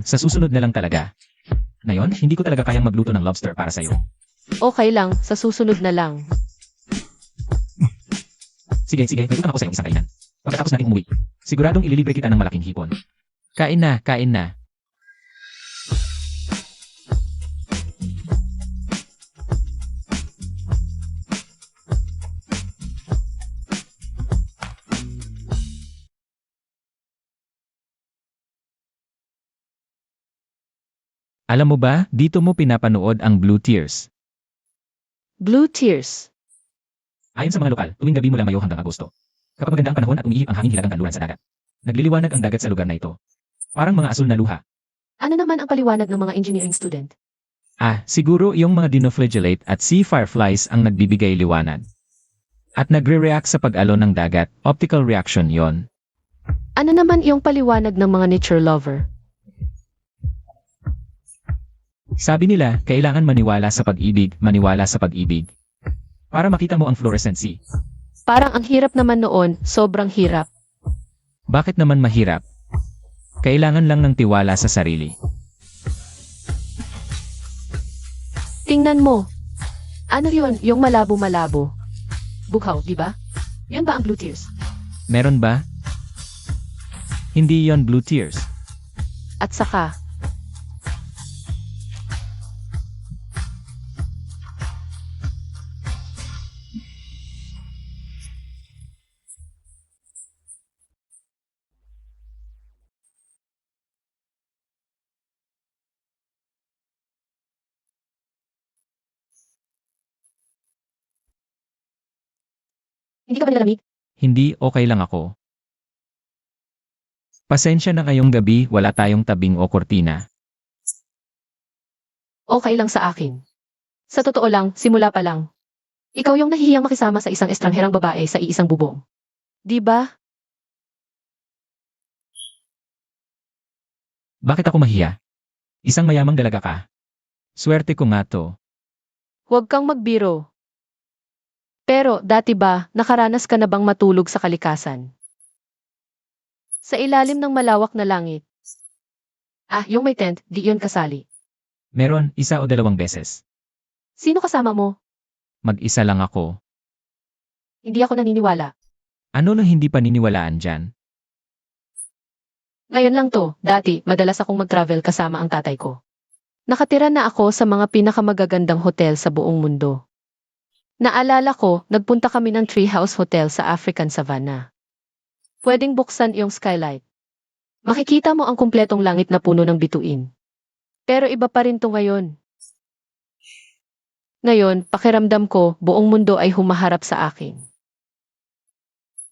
Sa susunod na lang talaga. Ngayon, hindi ko talaga kayang magluto ng lobster para sa'yo. Okay lang, sa susunod na lang. Sige, may utang ako sa iyong isang kainan. Pagkatapos natin umuwi, siguradong ililibre kita ng malaking hipon. Kain na. Alam mo ba, dito mo pinapanood ang Blue Tears. Blue Tears. Ayon sa mga lokal, tuwing gabi mula Mayo hanggang Agosto. Kapag maganda ang panahon at umihip ang hangin hilagang kanluran sa dagat. Nagliliwanag ang dagat sa lugar na ito. Parang mga asul na luha. Ano naman ang paliwanag ng mga engineering student? Siguro yung mga dinoflagellate at sea fireflies ang nagbibigay liwanag. At nagre-react sa pag-alon ng dagat, optical reaction yon. Ano naman yung paliwanag ng mga nature lover? Sabi nila, kailangan maniwala sa pag-ibig. Para makita mo ang fluorescent sea. Parang ang hirap naman noon, sobrang hirap. Bakit naman mahirap? Kailangan lang ng tiwala sa sarili. Tingnan mo. Ano yun, yung malabo-malabo? Bughaw, di ba? Yan ba ang Blue Tears? Meron ba? Hindi yon Blue Tears. At saka, hindi ka ba nilalamig? Hindi, okay lang ako. Pasensya na ngayong gabi, wala tayong tabing o kortina. Okay lang sa akin. Sa totoo lang, simula pa lang. Ikaw yung nahihiyang makisama sa isang estrangherang babae sa iisang bubong. Di ba? Bakit ako mahiya? Isang mayamang dalaga ka. Swerte ko nga to. Huwag kang magbiro. Pero, dati ba, nakaranas ka na bang matulog sa kalikasan? Sa ilalim ng malawak na langit. Yung may tent, di yun kasali. Meron, 1 o 2 beses. Sino kasama mo? Mag-isa lang ako. Hindi ako naniniwala. Ano na hindi paniniwalaan dyan? Ngayon lang to, dati, madalas akong mag-travel kasama ang tatay ko. Nakatira na ako sa mga pinakamagagandang hotel sa buong mundo. Naalala ko, nagpunta kami ng Treehouse Hotel sa African Savannah. Pwedeng buksan iyong skylight. Makikita mo ang kumpletong langit na puno ng bituin. Pero iba pa rin to ngayon. Ngayon, pakiramdam ko, buong mundo ay humaharap sa akin.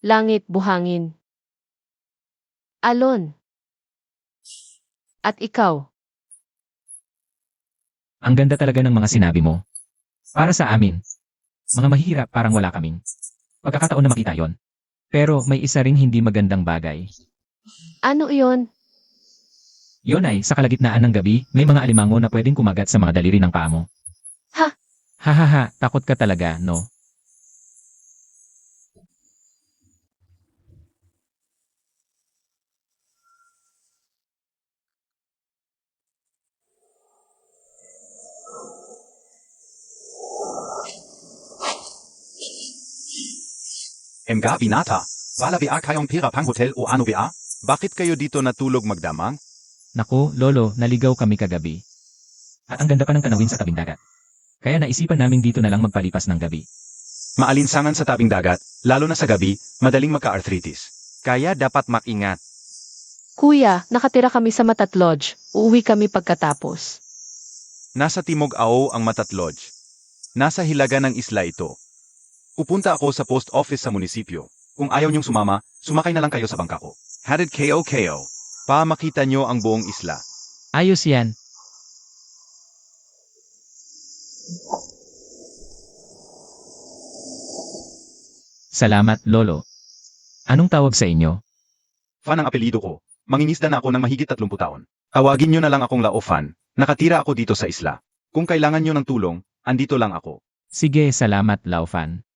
Langit, buhangin. Alon. At ikaw. Ang ganda talaga ng mga sinabi mo. Para sa amin, mga mahirap parang wala kaming pagkakataon na makita yon. Pero may isa ring hindi magandang bagay. Ano iyon? Yon ay, sa kalagitnaan ng gabi, may mga alimango na pwedeng kumagat sa mga daliri ng paa mo. Ha? Hahaha, takot ka talaga, no? Mga binata, wala ba kayong pera pang hotel o ano ba? Bakit kayo dito natulog magdamang? Naku, lolo, naligaw kami kagabi. At ang ganda pa ng tanawin sa tabing dagat. Kaya naisipan namin dito na lang magpalipas ng gabi. Maalinsangan sa tabing dagat, lalo na sa gabi, madaling magka-arthritis. Kaya dapat makingat. Kuya, nakatira kami sa Matat Lodge. Uuwi kami pagkatapos. Nasa Timog Ao ang Matat Lodge. Nasa hilaga ng isla ito. Pupunta ako sa post office sa munisipyo. Kung ayaw niyong sumama, sumakay na lang kayo sa bangka ko. Hatid KO. Pa makita niyo ang buong isla. Ayos yan. Salamat, lolo. Anong tawag sa inyo? Fan ang apelido ko. Mangingisda na ako ng mahigit 30 taon. Tawagin niyo na lang akong Lao Fan. Nakatira ako dito sa isla. Kung kailangan niyo ng tulong, andito lang ako. Sige, salamat, Laufan.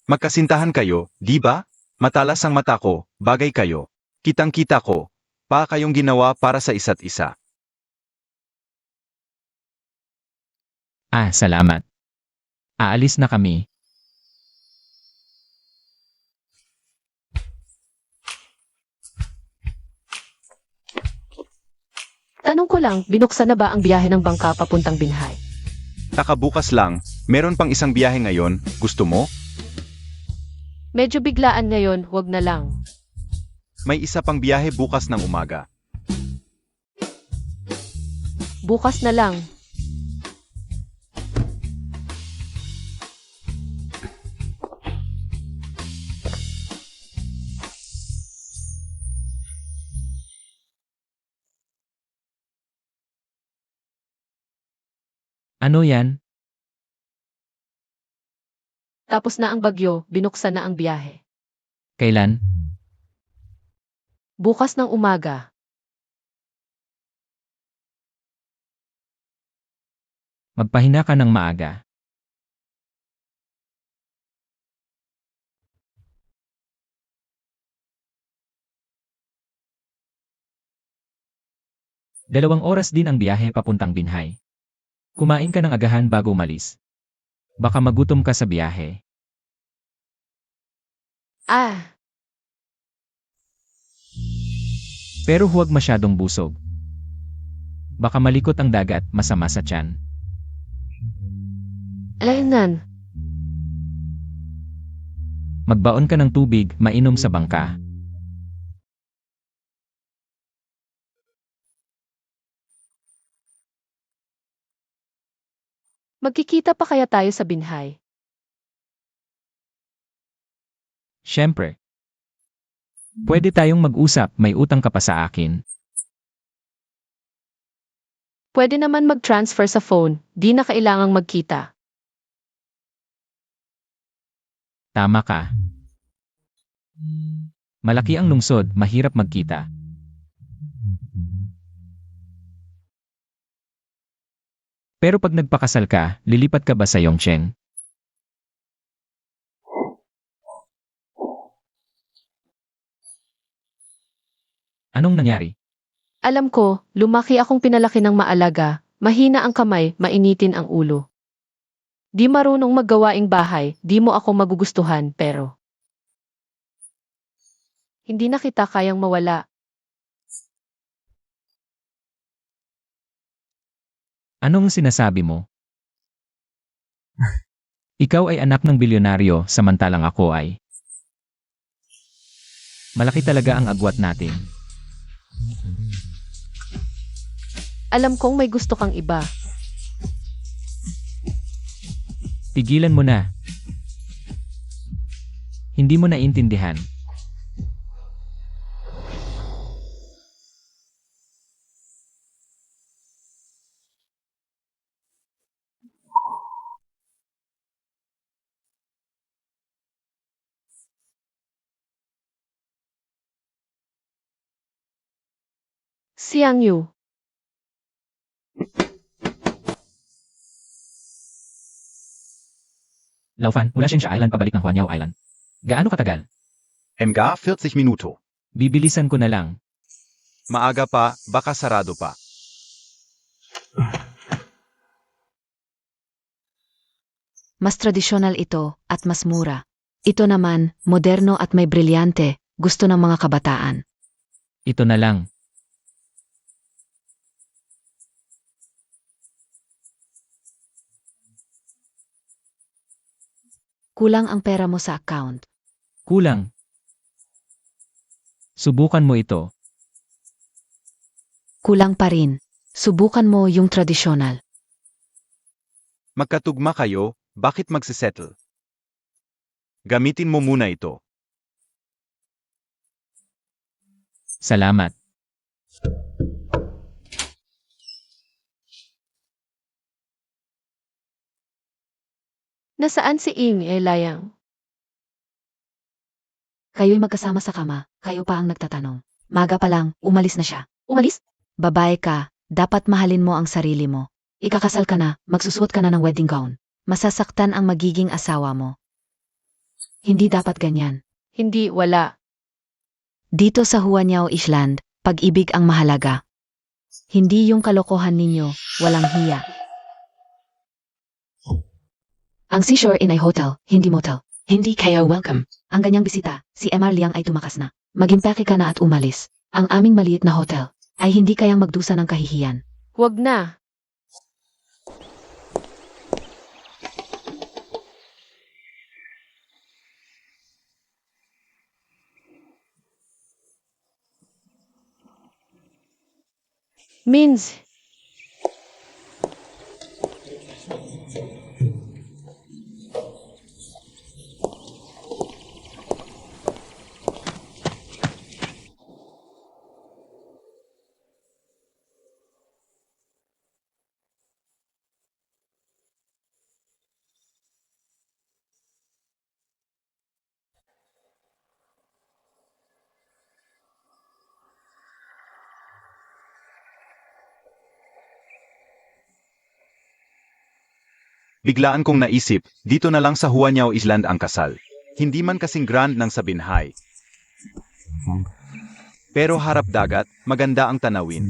Magkasintahan kayo, di ba? Matalas ang mata ko, bagay kayo. Kitang-kita ko. Pa kayong ginawa para sa isa't isa. Salamat. Aalis na kami. Tanong ko lang, binuksan na ba ang biyahe ng bangka papuntang Binhay? Nakabukas lang, meron pang isang biyahe ngayon, gusto mo? Medyo biglaan ngayon, wag na lang. May isa pang biyahe bukas ng umaga. Bukas na lang. Ano yan? Tapos na ang bagyo, binuksan na ang biyahe. Kailan? Bukas ng umaga. Magpahina ka ng maaga. Dalawang oras din ang biyahe papuntang Binhay. Kumain ka ng agahan bago umalis. Baka magutom ka sa biyahe. Ah, Pero huwag masyadong busog. Baka malikot ang dagat, masama sa tiyan. alaynan. Magbaon ka ng tubig, mainom sa bangka. Magkikita pa kaya tayo sa binhay? Siyempre. Pwede tayong mag-usap, may utang ka pa sa akin. Pwede naman mag-transfer sa phone, di na kailangang magkita. Tama ka. Malaki ang lungsod, mahirap magkita. Pero pag nagpakasal ka, lilipat ka ba sa Yongcheng? Anong nangyari? Alam ko, lumaki akong pinalaki ng maalaga, mahina ang kamay, mainitin ang ulo. Di marunong maggawaing bahay, di mo ako magugustuhan, pero hindi na kita kayang mawala. Anong sinasabi mo? Ikaw ay anak ng bilyonaryo, samantalang ako ay... Malaki talaga ang agwat natin. Alam kong may gusto kang iba. Tigilan mo na. Hindi mo naiintindihan. Siang Yu. Laufan, mula Xinxia Island pabalik ng Huanyao Island. Gaano katagal? Mga 40 minuto. Bibilisan ko na lang. Maaga pa, baka sarado pa. Mas tradisyonal ito at mas mura. Ito naman, moderno at may brilyante, gusto ng mga kabataan. Ito na lang. Kulang ang pera mo sa account. Kulang. Subukan mo ito. Kulang pa rin. Subukan mo yung tradisyonal. Magkatugma kayo, bakit magsisettle? Gamitin mo muna ito. Salamat. Nasaan si Ing Layang? Kayo'y magkasama sa kama, kayo pa ang nagtatanong. Maga pa lang, umalis na siya. Umalis? Babae ka, dapat mahalin mo ang sarili mo. Ikakasal ka na, magsusuot ka na ng wedding gown. Masasaktan ang magiging asawa mo. Hindi dapat ganyan. Hindi, wala. Dito sa Huanyao Island, pag-ibig ang mahalaga. Hindi yung kalokohan ninyo, walang hiya. Ang Seashore Inn ay hotel, hindi motel. Hindi kayo welcome. Ang ganyang bisita, si MR Liang ay tumakas na. Mag-impake ka na at umalis. Ang aming maliit na hotel ay hindi kayang magdusa ng kahihiyan. Huwag na. Means, Biglaan kong naisip, dito na lang sa Huanyao Island ang kasal. Hindi man kasing grand ng sa binhay. Pero harap dagat, maganda ang tanawin.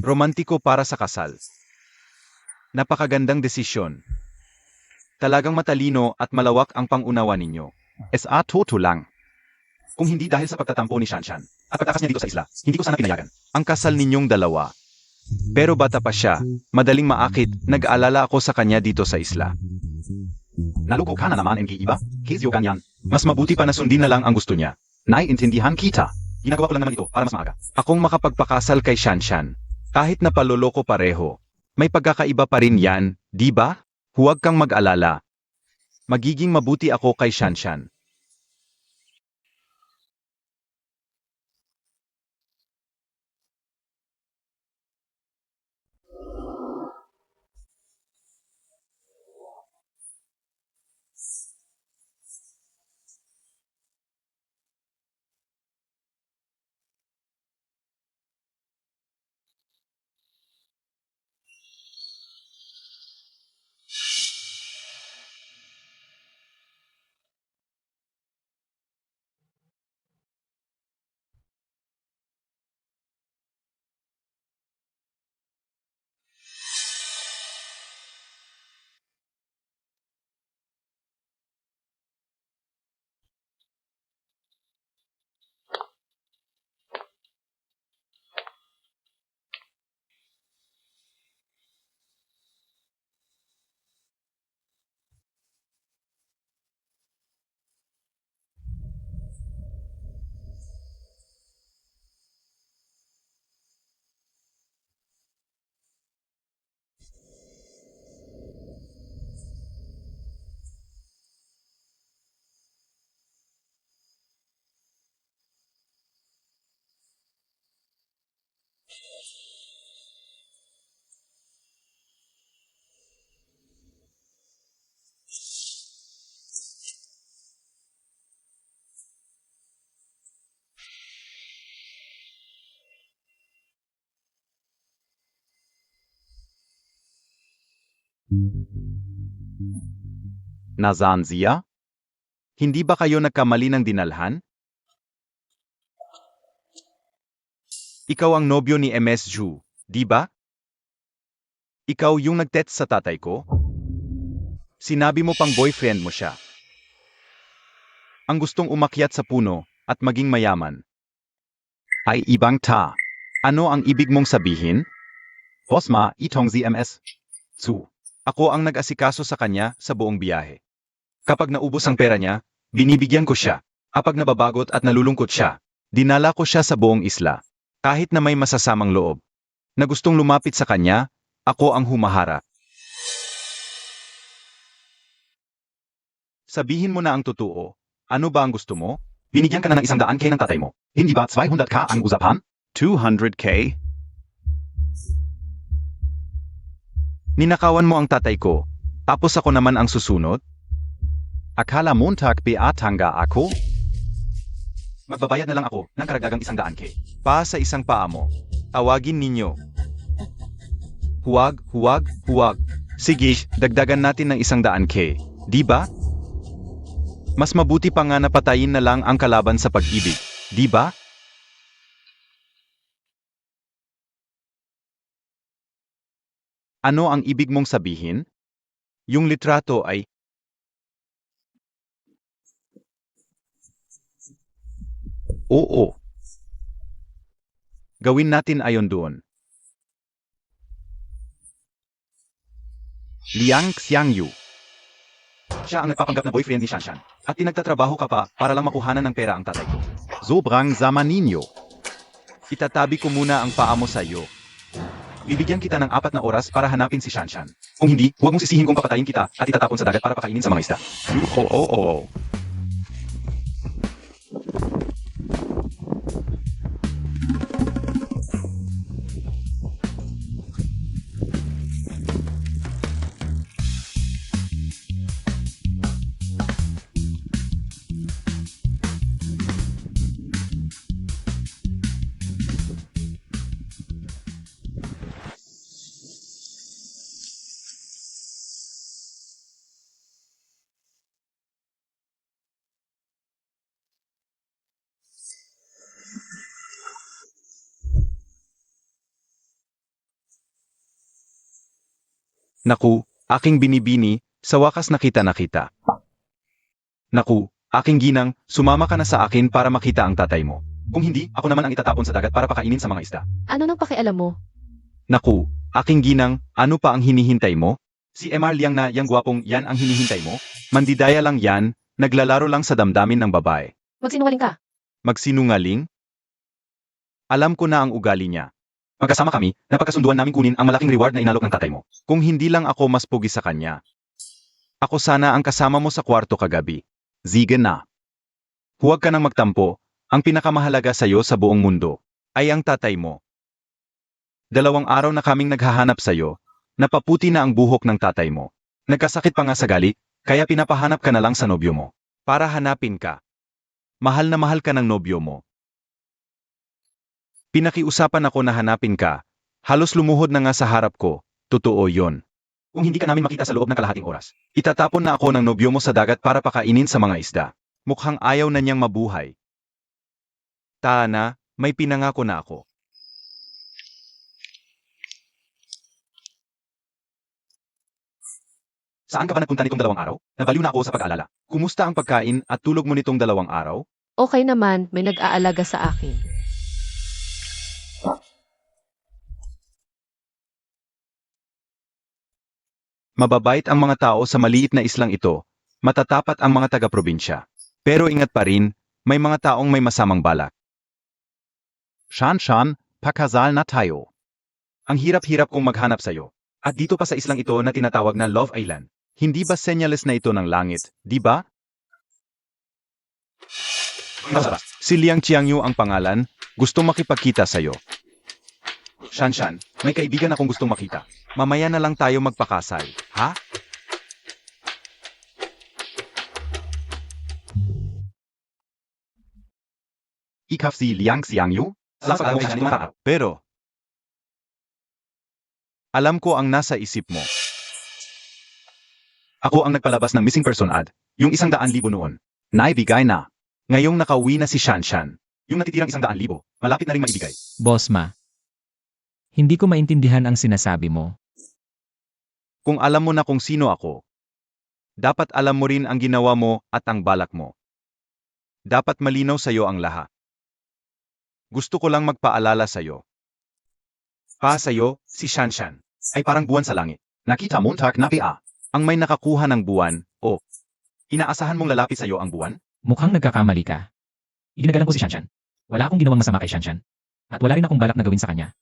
Romantiko para sa kasal. Napakagandang desisyon. Talagang matalino at malawak ang pangunawa ninyo. SA totoo lang. Kung hindi dahil sa pagtatampo ni Shanshan at pagtakas niya dito sa isla, hindi ko sana pinayagan. Ang kasal ninyong dalawa. Pero bata pa siya, madaling maakit, nag-aalala ako sa kanya dito sa isla. Naloko ka na naman, MK Iba? Kesyo ganyan. Mas mabuti pa na sundin na lang ang gusto niya. Naiintindihan kita. Ginagawa ko lang naman ito para mas maaga. Akong makapagpakasal kay Shanshan. Kahit na paloloko pareho. May pagkakaiba pa rin yan, di ba? Huwag kang mag-alala. Magiging mabuti ako kay Shanshan. Nasaan siya? Hindi ba kayo nagkamali ng dinalhan? Ikaw ang nobyo ni MS Ju, di ba? Ikaw yung nag-text sa tatay ko? Sinabi mo pang boyfriend mo siya. Ang gustong umakyat sa puno at maging mayaman. Ay ibang ta. Ano ang ibig mong sabihin? Posma itong ZMS. Su. Ako ang nag-asikaso sa kanya sa buong biyahe. Kapag naubos ang pera niya, binibigyan ko siya. Kapag nababagot at nalulungkot siya, dinala ko siya sa buong isla. Kahit na may masasamang loob. Na gustong lumapit sa kanya, ako ang humahara. Sabihin mo na ang totoo. Ano ba ang gusto mo? Binigyan ka na ng 100K ng tatay mo. Hindi ba 200K ang usapan? 200K? Ninakawan mo ang tatay ko, tapos ako naman ang susunod? Akala Montag beatanga ako? Magbabayad na lang ako ng karagdagang 100K. Pa sa isang paa mo. Tawagin ninyo. Huwag, huwag, huwag. Sige, dagdagan natin ng 100K. Di ba? Mas mabuti pa nga na patayin na lang ang kalaban sa pag-ibig. Di ba? Ano ang ibig mong sabihin? Yung litrato ay... Oo. Gawin natin ayon doon. Liang Xiangyu. Siya ang nagpapanggap na boyfriend ni Shanshan. At pinagtatrabaho ka pa para lang makuhanan ng pera ang tatay ko. Sobrang sama ninyo. Itatabi ko muna ang paa mo sa iyo. Bibigyan kita ng 4 na oras para hanapin si Shanshan. Kung hindi, huwag mong sisihin kung papatayin kita at itatapon sa dagat para pakainin sa mga isda. Oo. Naku, aking binibini, sa wakas nakita. Naku, aking ginang, sumama ka na sa akin para makita ang tatay mo. Kung hindi, ako naman ang itatapon sa dagat para pakainin sa mga isda. Ano nang pakialam mo? Naku, aking ginang, ano pa ang hinihintay mo? Si MR Liang na yang gwapong yan ang hinihintay mo? Mandidaya lang yan, naglalaro lang sa damdamin ng babae. Magsinungaling ka. Magsinungaling? Alam ko na ang ugali niya. Magkasama kami, napagkasunduan namin kunin ang malaking reward na inalok ng tatay mo. Kung hindi lang ako mas pugi sa kanya. Ako sana ang kasama mo sa kwarto kagabi. Sige na. Huwag ka nang magtampo, ang pinakamahalaga sa'yo sa buong mundo ay ang tatay mo. 2 araw na kaming naghahanap sa'yo, napaputi na ang buhok ng tatay mo. Nagkasakit pa nga sa gali, kaya pinapahanap ka na lang sa nobyo mo. Para hanapin ka. Mahal na mahal ka ng nobyo mo. Pinakiusapan ako na hanapin ka, halos lumuhod na nga sa harap ko, totoo yon. Kung hindi ka namin makita sa loob ng kalahating oras, itatapon na ako ng nobyo mo sa dagat para pakainin sa mga isda. Mukhang ayaw na niyang mabuhay. Taana, may pinangako na ako. Saan ka ba nagpunta nitong 2 araw? Nabaliw na ako sa pag-aalala. Kumusta ang pagkain at tulog mo nitong 2 araw? Okay naman, may nag-aalaga sa akin. Mababait ang mga tao sa maliit na islang ito, matatapat ang mga taga-probinsya. Pero ingat pa rin, may mga taong may masamang balak. Shan, pakasal na tayo. Ang hirap-hirap kong maghanap sa'yo. At dito pa sa islang ito na tinatawag na Love Island. Hindi ba senyales na ito ng langit, di ba? Si Liang Qiangyu ang pangalan, gustong makipagkita sa'yo. Shan, may kaibigan akong gustong makita. Mamaya na lang tayo magpakasal, ha? Ikaf si Liang Xiangyu? Pero, alam ko ang nasa isip mo. Ako ang nagpalabas ng missing person ad, yung 100,000 noon. Naibigay na. Ngayong nakauwi na si Shanshan. Yung natitirang 100,000, malapit na rin maibigay. Boss Ma. Hindi ko maintindihan ang sinasabi mo. Kung alam mo na kung sino ako, dapat alam mo rin ang ginawa mo at ang balak mo. Dapat malinaw sa'yo ang lahat. Gusto ko lang magpaalala sa'yo. Pa sa'yo, si Shanshan, Ay parang buwan sa langit. Nakita Montag na PA. ang may nakakuha ng buwan, o Inaasahan mong lalapit sa'yo ang buwan? Mukhang nagkakamali ka. Iginagalang ko si Shanshan. Wala akong ginawang masama kay Shanshan. At wala rin akong balak na gawin sa kanya.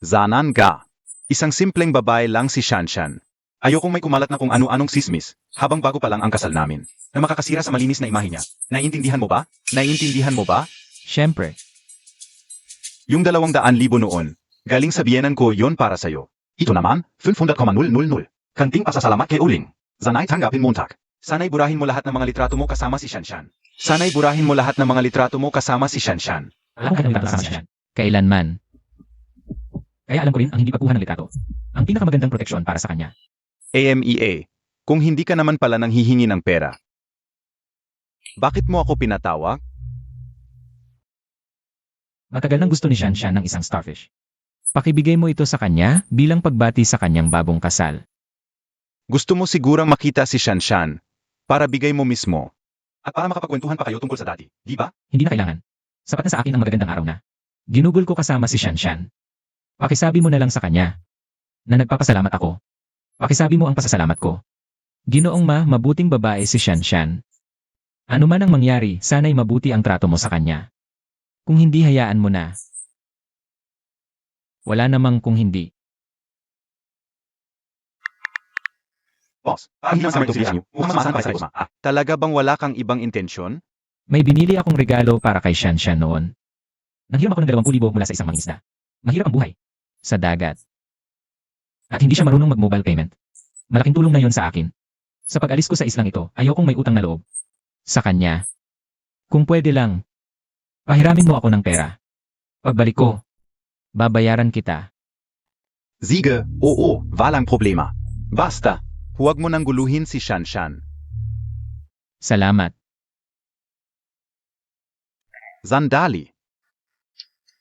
Zanan ga. Isang simpleng babae lang si Shanshan. Ayokong may kumalat na kung ano-anong sismis, habang bago pa lang ang kasal namin, na makakasira sa malinis na imahe niya. Naiintindihan mo ba? Naiintindihan mo ba? Siyempre, Yung 200,000 noon, galing sa biyenan ko yon para sa'yo. Ito naman, 500,000. Kanting pasasalamat kay Uling. Zanay tanggapin Montag. Sana'y burahin mo lahat ng mga litrato mo kasama si Shanshan. Sana'y burahin mo lahat ng mga litrato mo kasama si Shanshan. alam ko na kasama si Shanshan. Kailanman. Kaya alam ko rin ang hindi pagkuha ng litrato. Ang pinakamagandang proteksyon para sa kanya. AMEA, kung hindi ka naman pala nang hihingi ng pera. Bakit mo ako pinatawag? Matagal nang gusto ni Shanshan ng isang starfish. Pakibigay mo ito sa kanya bilang pagbati sa kanyang bagong kasal. Gusto mo sigurang makita si Shanshan para bigay mo mismo. At para makapagkwentuhan pa kayo tungkol sa dati, di ba? Hindi na kailangan. Sapat na sa akin ang magagandang araw na. Ginugol ko kasama si Shanshan. Pakisabi mo na lang sa kanya na nagpapasalamat ako. Pakisabi mo ang pasasalamat ko. Ginoong Ma, mabuting babae si Shanshan. Ano man ang mangyari, sana'y mabuti ang trato mo sa kanya. Kung hindi, hayaan mo na. Wala namang kung hindi. Boss, parang hindi naman sa mga itong mukhang masamasan pa sa boss ma. Talaga bang wala kang ibang intensyon? May binili akong regalo para kay Shanshan noon. Nanghiram ako ng 20,000 mula sa isang mangingisda. Mahirap ang buhay. Sa dagat. At hindi siya marunong mag-mobile payment. Malaking tulong na yon sa akin. Sa pag-alis ko sa islang ito, ayokong may utang na loob. Sa kanya. Kung pwede lang, pahiramin mo ako ng pera. Pagbalik ko, babayaran kita. Sige, oo, walang problema. Basta, huwag mo nang guluhin si Shanshan. Salamat. Zandali.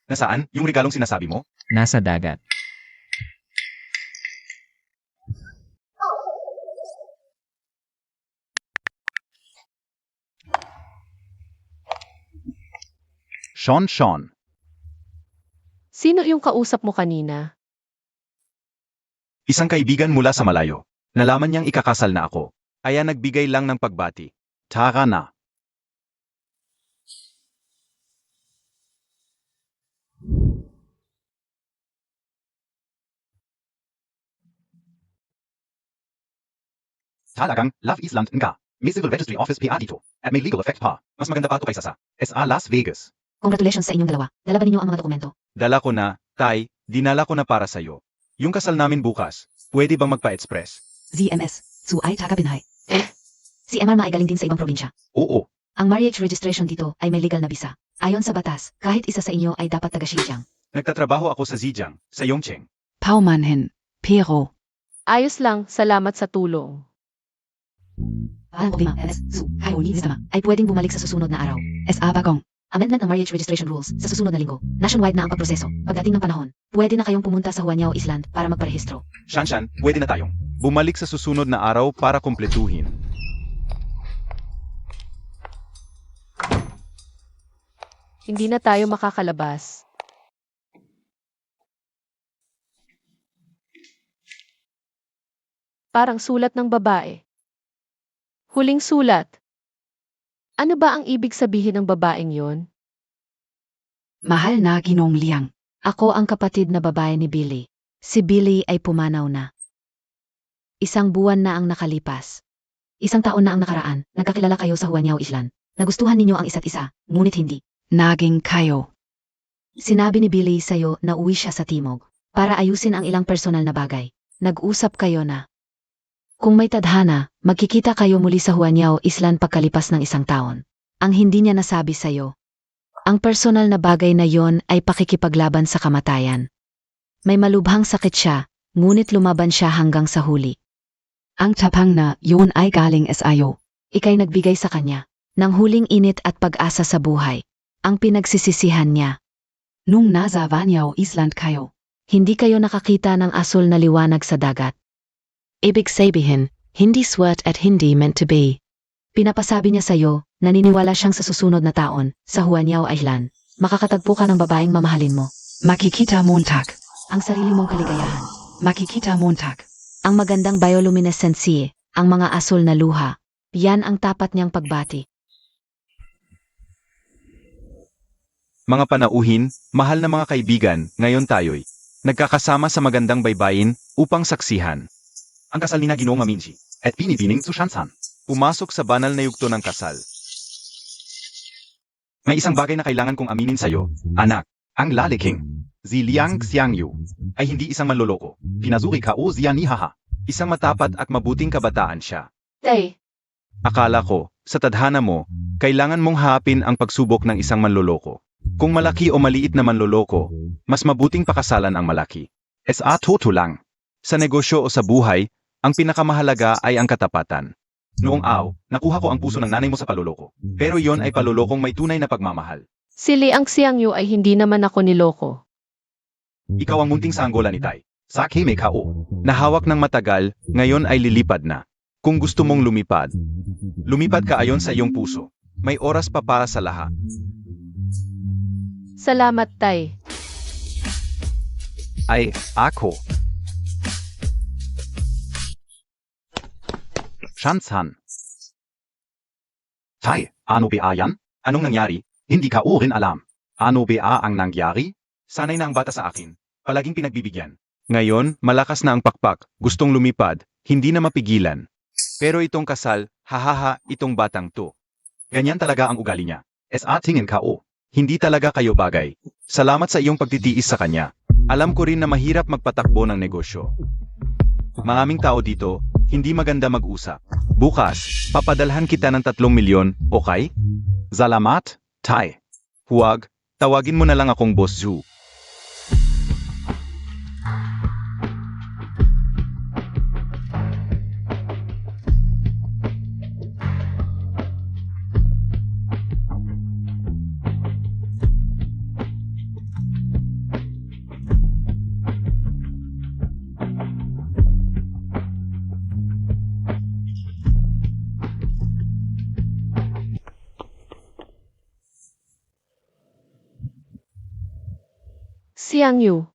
Nasaan, yung regalong sinasabi mo? Nasa dagat. Sean. Sino yung kausap mo kanina? Isang kaibigan mula sa malayo. Nalaman niyang ikakasal na ako. Kaya nagbigay lang ng pagbati. Tara na. Talagang, Love Island nga. May Civil Registry Office PA dito. At may legal effect pa. Mas maganda pa ito kaysa sa SA Las Vegas. Congratulations sa inyong dalawa. Dala ba ninyo ang mga dokumento? Dala ko na, Tay, dinala ko na para sa'yo. Yung kasal namin bukas, pwede bang magpa-express? ZMS. Su ay tagapinhay. Si MR maigaling din sa ibang probinsya. Oo. Ang marriage registration dito ay may legal na bisa. Ayon sa batas, kahit isa sa inyo ay dapat taga Xinjiang. Nagtatrabaho ako sa Zhejiang, sa Yongcheng. Paumanhin, Pero. Ayos lang, salamat sa tulong. Ang problema, MS, Su, Kaoli, Sistema, ay pwedeng bumalik sa susunod na araw. SA Bagong. Amendment ng marriage registration rules sa susunod na linggo. Nationwide na ang pagproseso. Pagdating ng panahon, pwede na kayong pumunta sa Huanyao Island para magparehistro. Shanshan, pwede na tayong. Bumalik sa susunod na araw para kumpletuhin. Hindi na tayo makakalabas. Parang sulat ng babae. Huling sulat. Ano ba ang ibig sabihin ng babaeng yon? Mahal na Ginong Liang. Ako ang kapatid na babae ni Billy. Si Billy ay pumanaw na. Isang buwan na ang nakalipas. Isang taon na ang nakaraan, nagkakilala kayo sa Huanyao Island. Nagustuhan ninyo ang isa't isa, ngunit hindi. Naging kayo. Sinabi ni Billy sa'yo na uwi siya sa Timog para ayusin ang ilang personal na bagay. Nag-usap kayo na. Kung may tadhana, magkikita kayo muli sa Huanyao Island pagkalipas ng isang taon. Ang hindi niya nasabi sa'yo. Ang personal na bagay na yon ay pakikipaglaban sa kamatayan. May malubhang sakit siya, ngunit lumaban siya hanggang sa huli. Ang tapang na yun ay galing SIO. Ika'y nagbigay sa kanya ng huling init at pag-asa sa buhay. Ang pinagsisisihan niya. Nung nasa Huanyao Island kayo. Hindi kayo nakakita ng asul na liwanag sa dagat. Ibig sabihin, hindi swert at hindi meant to be. Pinapasabi niya sa'yo, naniniwala siyang sa susunod na taon, sa Huanyao Island. Makakatagpo ka ng babaeng mamahalin mo. Makikita Montag. Ang sarili mong kaligayahan. Makikita Montag. Ang magandang bioluminescent sea, ang mga asul na luha. Yan ang tapat niyang pagbati. Mga panauhin, mahal na mga kaibigan, ngayon tayo'y nagkakasama sa magandang baybayin upang saksihan. Ang kasal ni na Ginoong Aminci. At pinipining sa Shansan. Pumasok sa banal na yugto ng kasal. May isang bagay na kailangan kong aminin sa'yo, anak. Ang laliking. Si Liang Xiangyu ay hindi isang manloloko. Pinazuri ka o ziyan ni haha. Isang matapat at mabuting kabataan siya. Tay, Akala ko, sa tadhana mo, kailangan mong hapin ang pagsubok ng isang manloloko. Kung malaki o maliit na manloloko, mas mabuting pakasalan ang malaki. SA toto lang. Sa negosyo o sa buhay, ang pinakamahalaga ay ang katapatan. Noong nakuha ko ang puso ng nanay mo sa paloloko. Pero yon ay palolokong may tunay na pagmamahal. si Liang Xiangyu ay hindi naman ako niloko. Ikaw ang munting sanggola ni Tai. Sa keme ka o. Nahawak ng matagal, ngayon ay lilipad na. Kung gusto mong lumipad, lumipad ka ayon sa iyong puso. May oras pa para sa lahat. Salamat, Tay. Ay, ako. Shansan. Tai, ano ba yan? Anong nangyari? Hindi ka o rin alam. Ano ba ang nangyari? Sanay na ang bata sa akin. Palaging pinagbibigyan. Ngayon, malakas na ang pakpak, gustong lumipad, hindi na mapigilan. Pero itong kasal, hahaha, itong batang to. Ganyan talaga ang ugali niya. SA tingin ka o. Hindi talaga kayo bagay. Salamat sa iyong pagtitiis sa kanya. Alam ko rin na mahirap magpatakbo ng negosyo. Maraming tao dito, hindi maganda mag-usap. Bukas, papadalhan kita ng 3 milyon, okay? Salamat, Tai. Huwag, tawagin mo na lang akong Boss Zhu. Xiang Yu.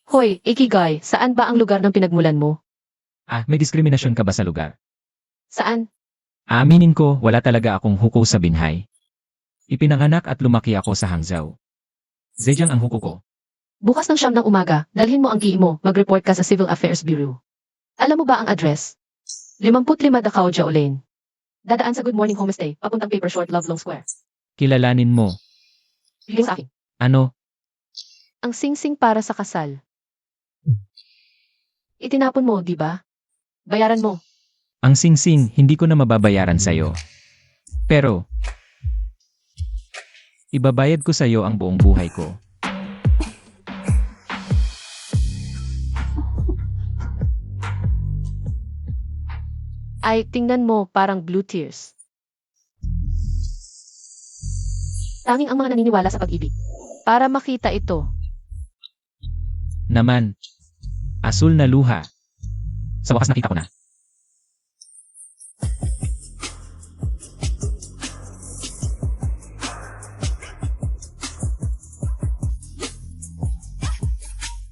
Hoy, Ikigay, saan ba ang lugar ng pinagmulan mo? May diskriminasyon ka ba sa lugar? Saan? Aaminin ko, wala talaga akong huko sa Binhay. Ipinanganak at lumaki ako sa Hangzhou. Zhejiang ang huko ko. Bukas ng 9 ng umaga, dalhin mo ang key mo, mag-report ka sa Civil Affairs Bureau. Alam mo ba ang address? 55 Dakao Jiao Lane. Dadaan sa Good Morning Homestay, papuntang Paper Short Love Long Square. Kilalanin mo. Bigay sa akin. Ano? Ang singsing para sa kasal. Itinapon mo, di ba? Bayaran mo. Ang singsing, hindi ko na mababayaran sa'yo. Pero, ibabayad ko sa'yo ang buong buhay ko. Ay, tingnan mo, parang blue tears. Tanging ang mga naniniwala sa pag-ibig. Para makita ito, Naman, asul na luha. Sa wakas nakita ko na.